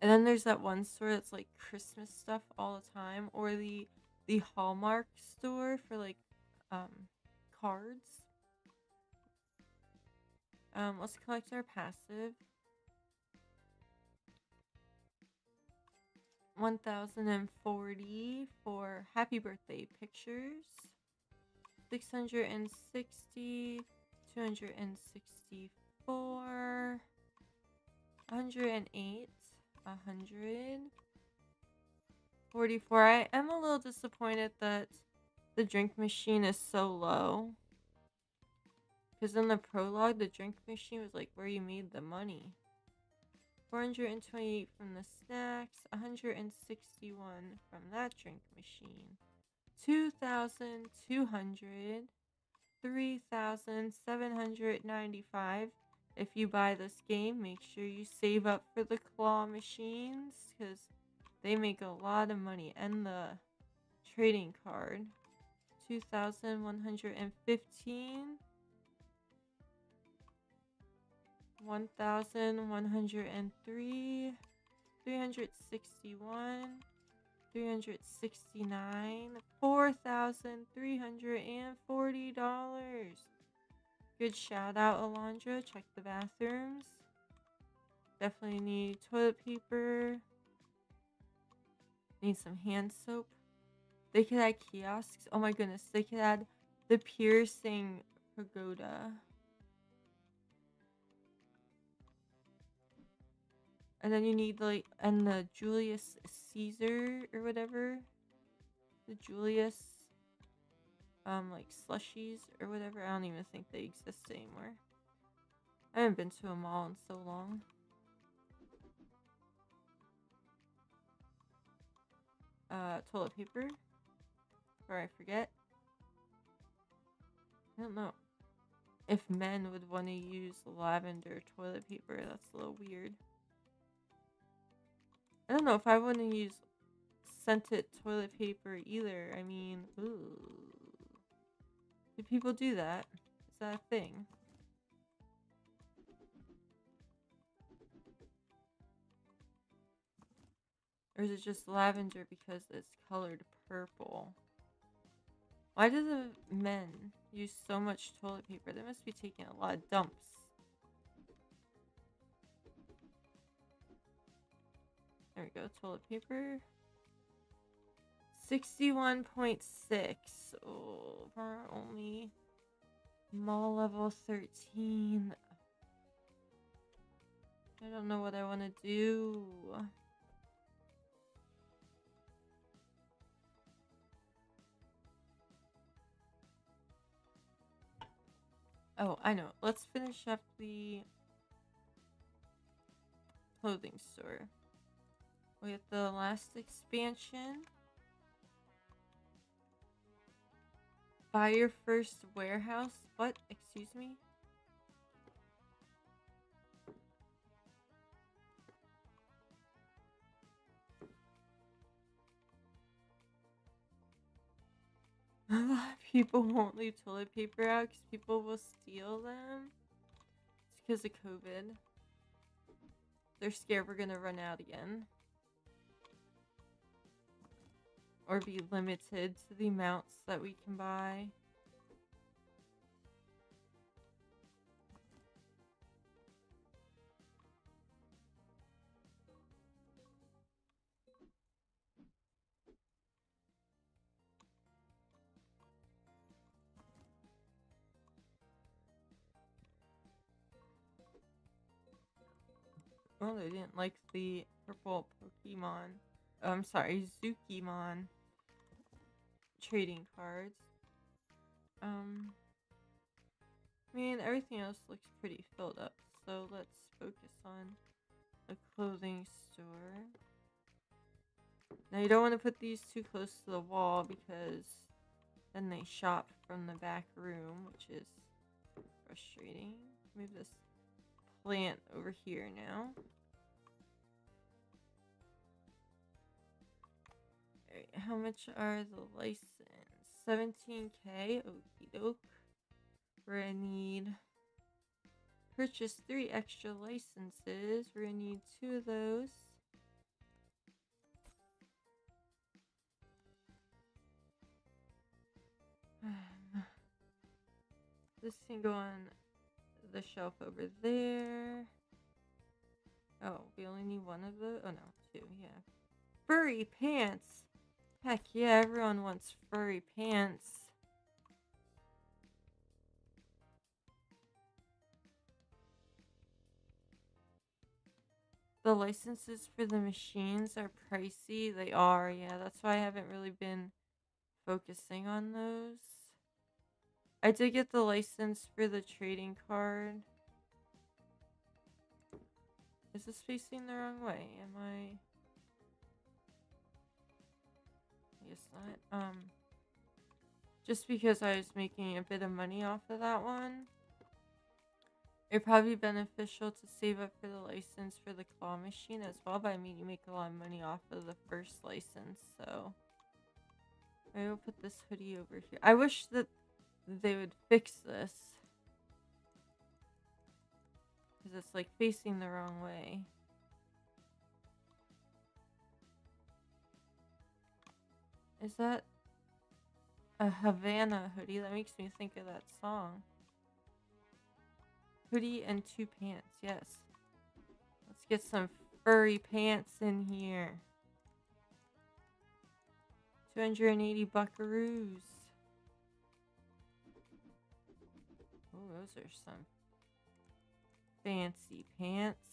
And then there's that one store that's like Christmas stuff all the time. Or the Hallmark store for like cards. Let's collect our passive. 1,040 for happy birthday pictures. 660, 264, 108, 144. I am a little disappointed that the drink machine is so low. Because in the prologue, the drink machine was like where you made the money. 428 from the snacks, 161 from that drink machine. 2,200, 3,795. If you buy this game, make sure you save up for the claw machines because they make a lot of money. And the trading card. 2,115. 1,103. 361. 369, $4,340. Good shout out, Alondra. Check the bathrooms. Definitely need toilet paper. Need some hand soap. They could add kiosks. Oh my goodness, they could add the piercing pagoda. And then you need like, and the Julius Caesar or whatever. The Julius, like slushies or whatever. I don't even think they exist anymore. I haven't been to a mall in so long. Toilet paper. Before I forget. I don't know if men would want to use lavender toilet paper. That's a little weird. I don't know if I want to use scented toilet paper either. I mean, ooh. Do people do that? Is that a thing? Or is it just lavender because it's colored purple? Why do the men use so much toilet paper? They must be taking a lot of dumps. There we go, toilet paper. 61.6. Oh, for only mall level 13. I don't know what I want to do. Oh, I know. Let's finish up the clothing store. We have the last expansion. Buy your first warehouse. What? Excuse me? A lot of people won't leave toilet paper out because people will steal them. It's because of COVID. They're scared we're gonna run out again. Or be limited to the amounts that we can buy. Well, they didn't like the purple Pokemon. Oh, I'm sorry, Zukimon trading cards. I mean, everything else looks pretty filled up, so let's focus on a clothing store. Now, you don't want to put these too close to the wall because then they shop from the back room, which is frustrating. Move this plant over here now. Alright, how much are the license? 17k. Okie doke. We're gonna need purchase 3 extra licenses. We're gonna need 2 of those. This can go on the shelf over there. Oh, we only need 1 of those? Oh no, 2, yeah. Furry pants! Heck yeah, everyone wants furry pants. The licenses for the machines are pricey. They are, yeah. That's why I haven't really been focusing on those. I did get the license for the trading card. Is this facing the wrong way? Am I guess not. Just because I was making a bit of money off of that one. It'd probably be beneficial to save up for the license for the claw machine as well, but I mean, you make a lot of money off of the first license, so maybe we'll put this hoodie over here. I wish that they would fix this because it's like facing the wrong way. Is that a Havana hoodie? That makes me think of that song. Hoodie and 2 pants, yes. Let's get some furry pants in here. 280 buckaroos. Oh, those are some fancy pants.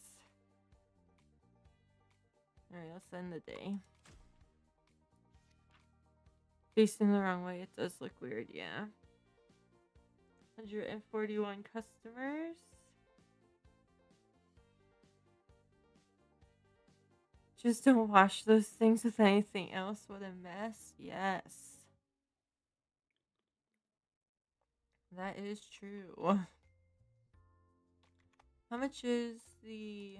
Alright, let's end the day. Facing the wrong way, it does look weird, yeah. 141 customers. Just don't wash those things with anything else. What a mess. Yes. That is true. How much is the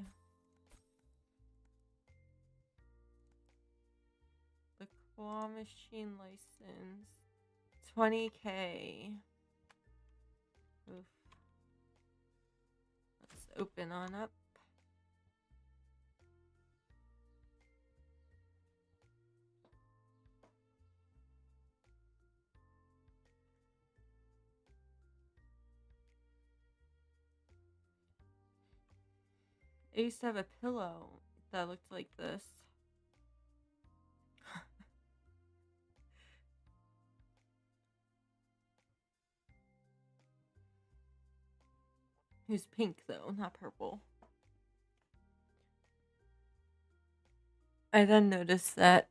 claw machine license? 20K. Oof. Let's open on up. I used to have a pillow that looked like this. It was pink though, not purple. I then noticed that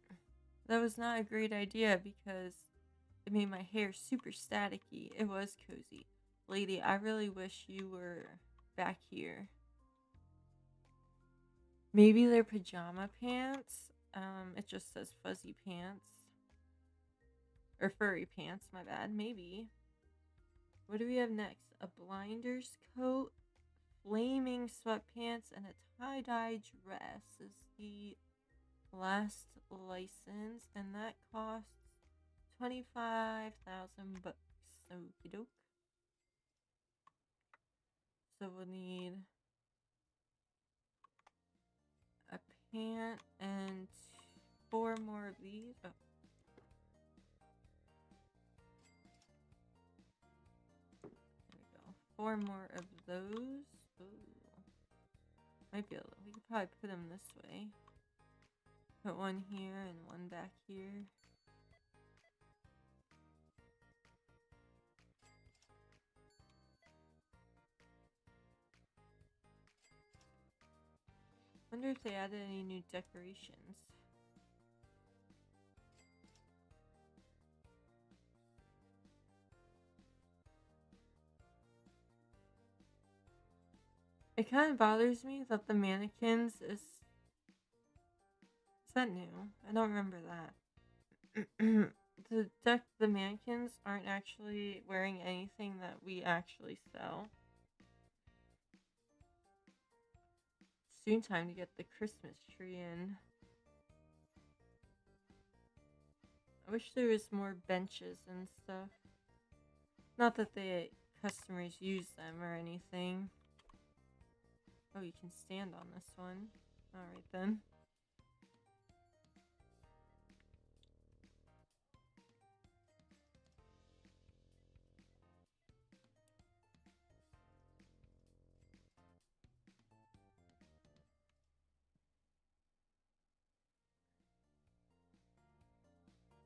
was not a great idea because it made my hair super staticky. It was cozy. Lady, I really wish you were back here. Maybe they're pajama pants. It just says fuzzy pants. Or furry pants, my bad. Maybe. What do we have next? A blinder's coat, flaming sweatpants, and a tie-dye dress is the last license, and that costs 25,000 bucks. Okie doke. So we'll need a pant and 4 more of these. Oh. There we go. 4 more of those. Ooh. Might be able to, we could probably put them this way. Put one here and one back here. Wonder if they added any new decorations. It kind of bothers me that the mannequins is that new? I don't remember that. The mannequins aren't actually wearing anything that we actually sell. Soon time to get the Christmas tree in. I wish there was more benches and stuff. Not that the customers use them or anything. Oh, you can stand on this one. Alright then.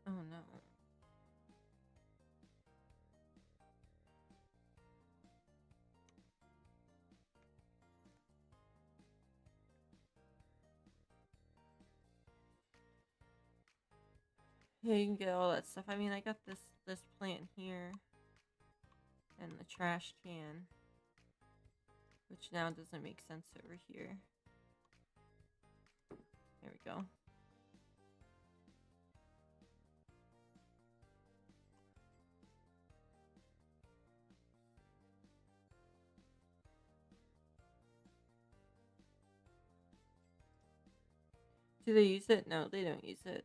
Oh no. Yeah, you can get all that stuff. I mean, I got this plant here. And the trash can. Which now doesn't make sense over here. There we go. Do they use it? No, they don't use it.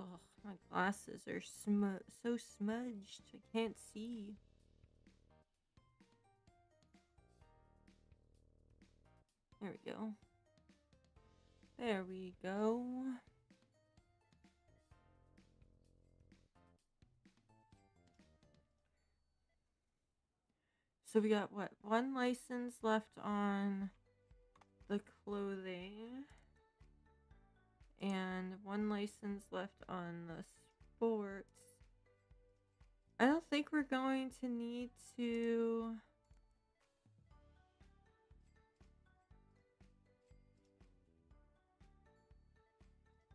Oh, my glasses are so smudged. I can't see. There we go. There we go. So we got what? One license left on the clothing. And one license left on the sports. I don't think we're going to need to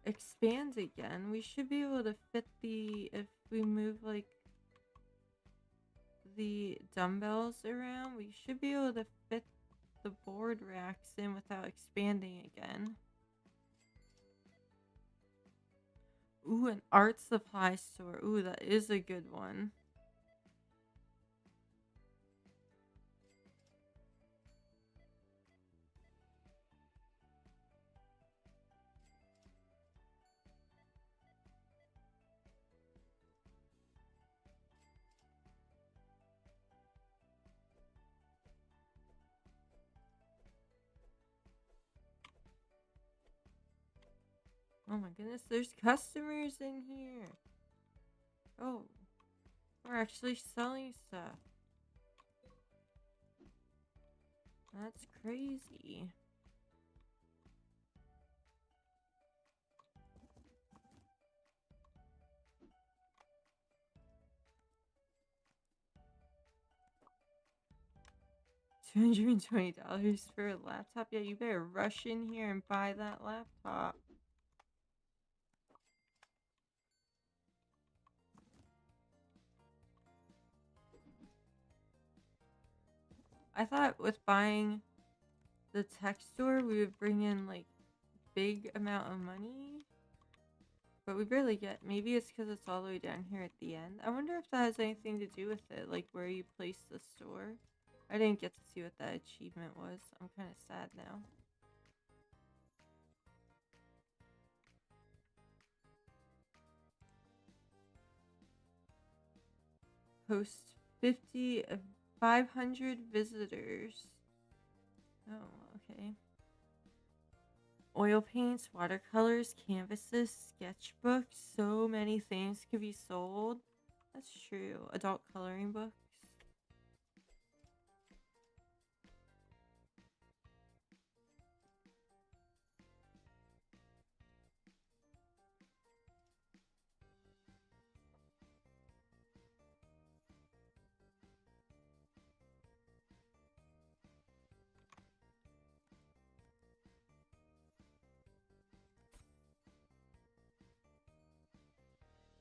expand again. We should be able to fit if we move like the dumbbells around, we should be able to fit the board racks in without expanding again. Ooh, an art supply store. Ooh, that is a good one. Oh my goodness, there's customers in here. Oh, we're actually selling stuff. That's crazy. $220 for a laptop? Yeah, you better rush in here and buy that laptop. I thought with buying the tech store, we would bring in like big amount of money, but we barely get. Maybe it's because it's all the way down here at the end. I wonder if that has anything to do with it, like where you place the store. I didn't get to see what that achievement was. I'm kind of sad now. Host 500 visitors. Oh, okay. Oil paints, watercolors, canvases, sketchbooks. So many things could be sold. That's true. Adult coloring books.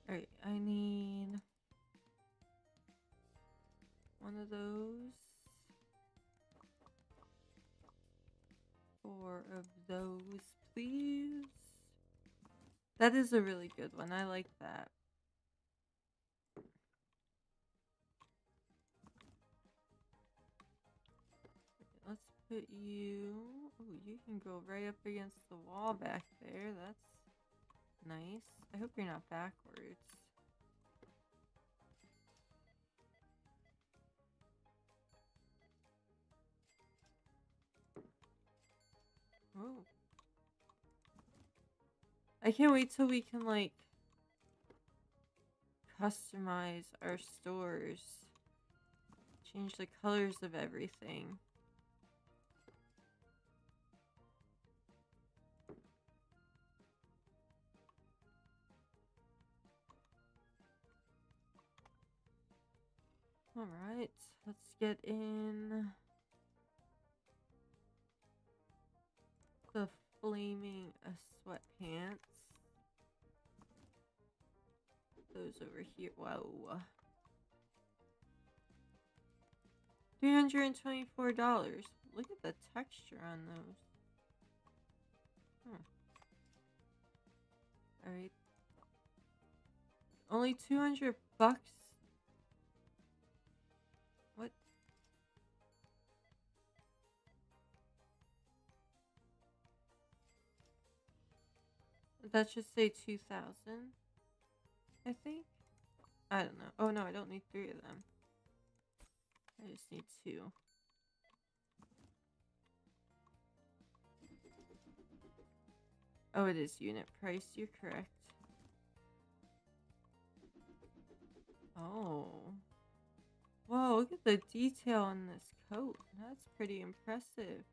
Alright, I need one of those. 4 of those, please. That is a really good one. I like that. Let's put you... Oh, you can go right up against the wall back there. That's nice. I hope you're not backwards. Oh. I can't wait till we can, like, customize our stores. Change the colors of everything. Alright, let's get in the flaming sweatpants. Those over here. Whoa. $324. Look at the texture on those. Alright. Only $200. What? That should say 2,000. I think. I don't know. Oh no, I don't need 3 of them. I just need 2. Oh, it is unit price. You're correct. Oh. Whoa, look at the detail on this coat. That's pretty impressive.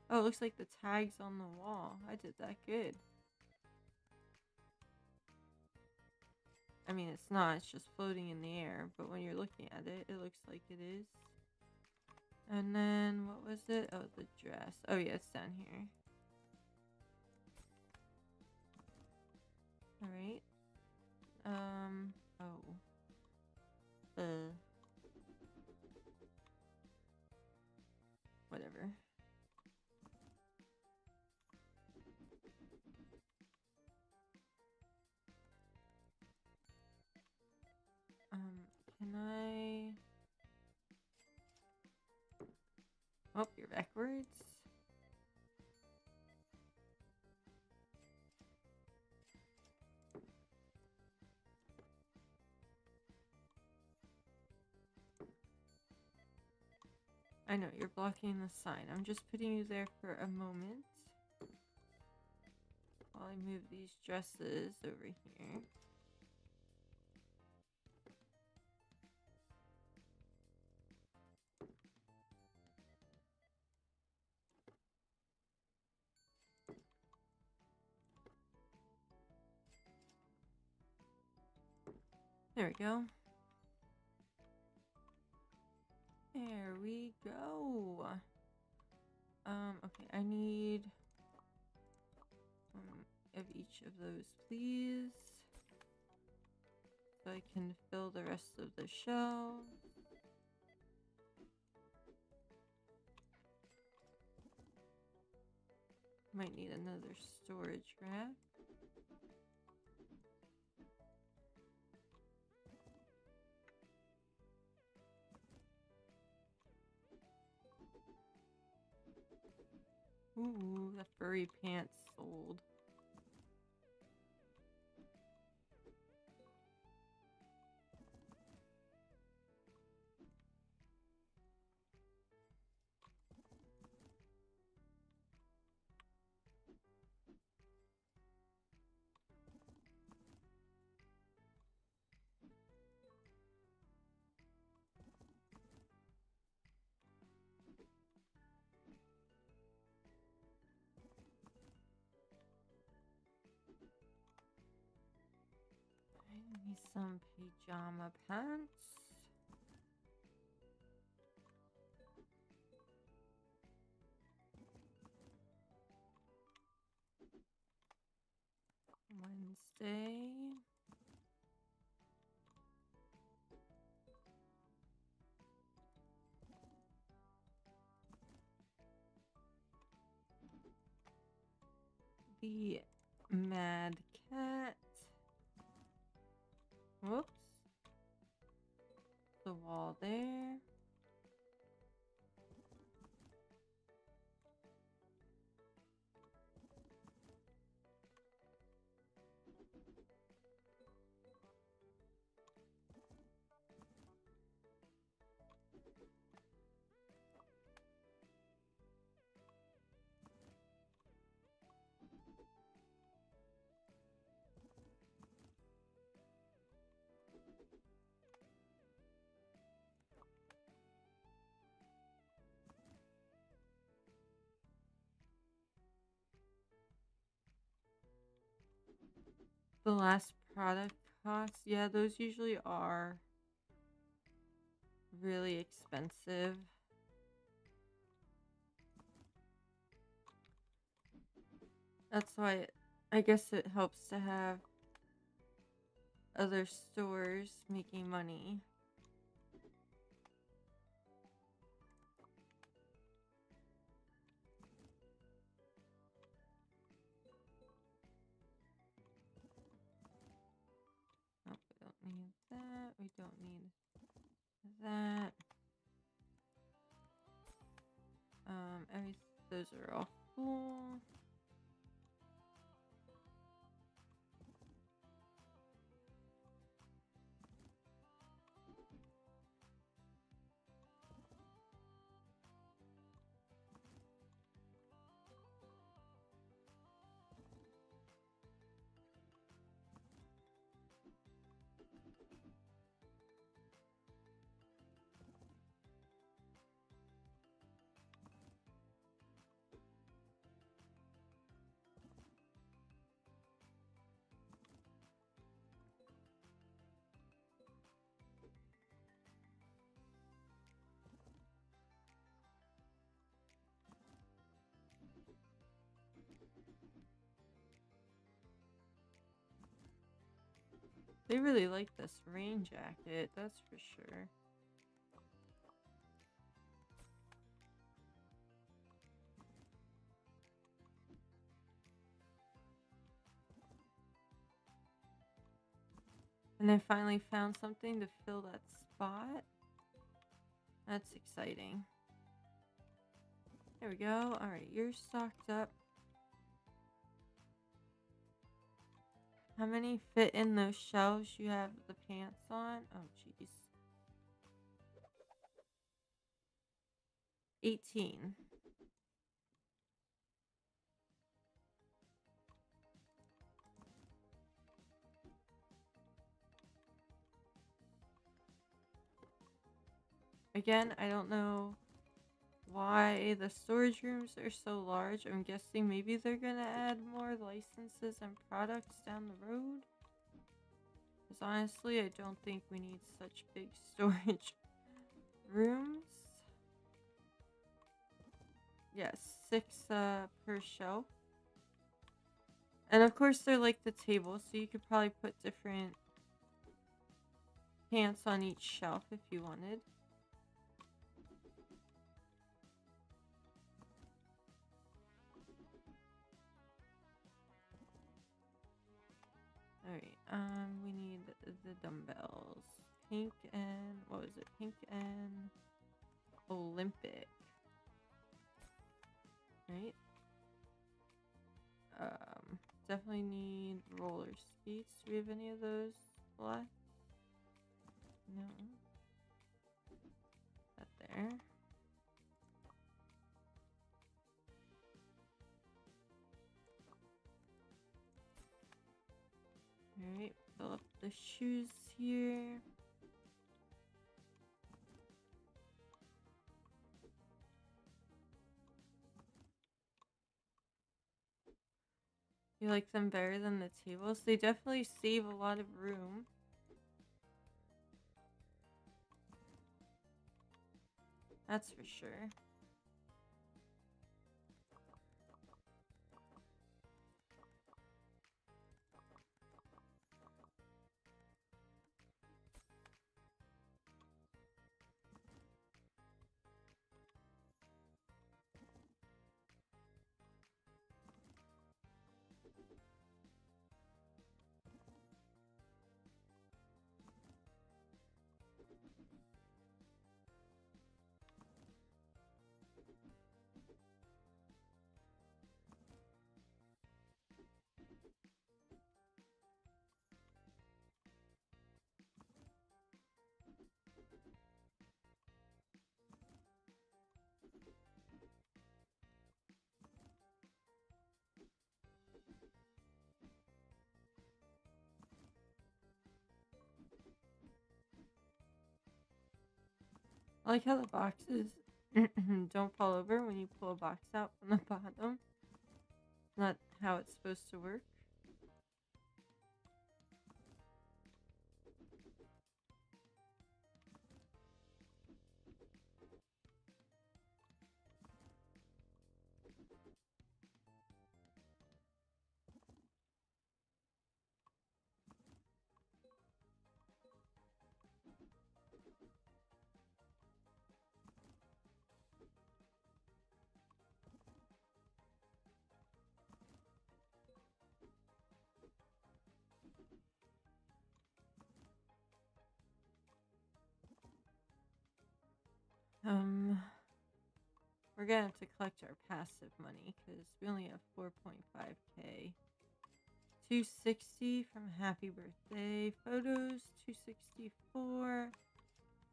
Oh, it looks like the tag's on the wall. I did that good. I mean, it's not. It's just floating in the air. But when you're looking at it, it looks like it is. And then, what was it? Oh, the dress. Oh, yeah, it's down here. Alright. Oh. Whatever. Can I... Oh, you're backwards. I know, you're blocking the sign. I'm just putting you there for a moment. While I move these dresses over here. There we go. There we go. Okay, I need of each of those, please. So I can fill the rest of the shelves. Might need another storage rack. Ooh, the furry pants sold. I need some pajama pants. Wednesday. The Mad Cat. Whoops. The wall there. The last product costs. Yeah, those usually are really expensive. That's why I guess it helps to have other stores making money. Oh, we don't need that. We don't need that. Those are all full. They really like this rain jacket, that's for sure. And I finally found something to fill that spot. That's exciting. There we go. Alright, you're stocked up. How many fit in those shelves you have the pants on? Oh, jeez. 18. Again, I don't know why the storage rooms are so large. I'm guessing maybe they're gonna add more licenses and products down the road. Because honestly, I don't think we need such big storage rooms. Yes, 6 per shelf. And of course they're like the table, so you could probably put different pants on each shelf if you wanted. Alright, we need the dumbbells. Pink and, what was it? Pink and Olympic. Right? Definitely need roller skates. Do we have any of those left? No. That there. Alright, fill up the shoes here. You like them better than the tables? They definitely save a lot of room. That's for sure. I like how the boxes don't fall over when you pull a box out from the bottom. Not how it's supposed to work. We're gonna have to collect our passive money because we only have 4.5k. 260 from Happy Birthday photos. 264.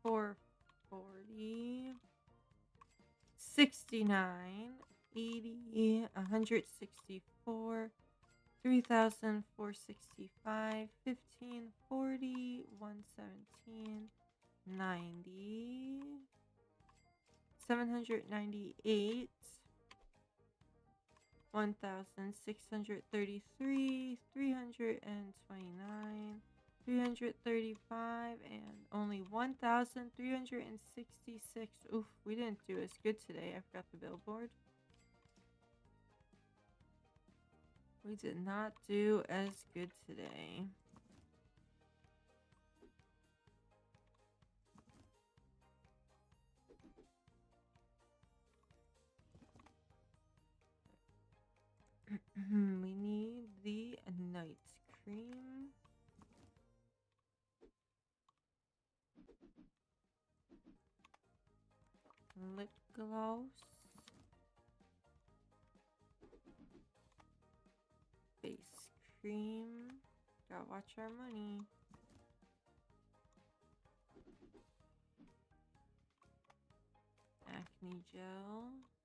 440. 69. 80. 164. 3,465. 1540. 117. 90. 798. 1,633, 329, 335, and only 1,366. Oof, we didn't do as good today. I forgot the billboard. We did not do as good today. Lip gloss. Face cream. Gotta watch our money. Acne gel.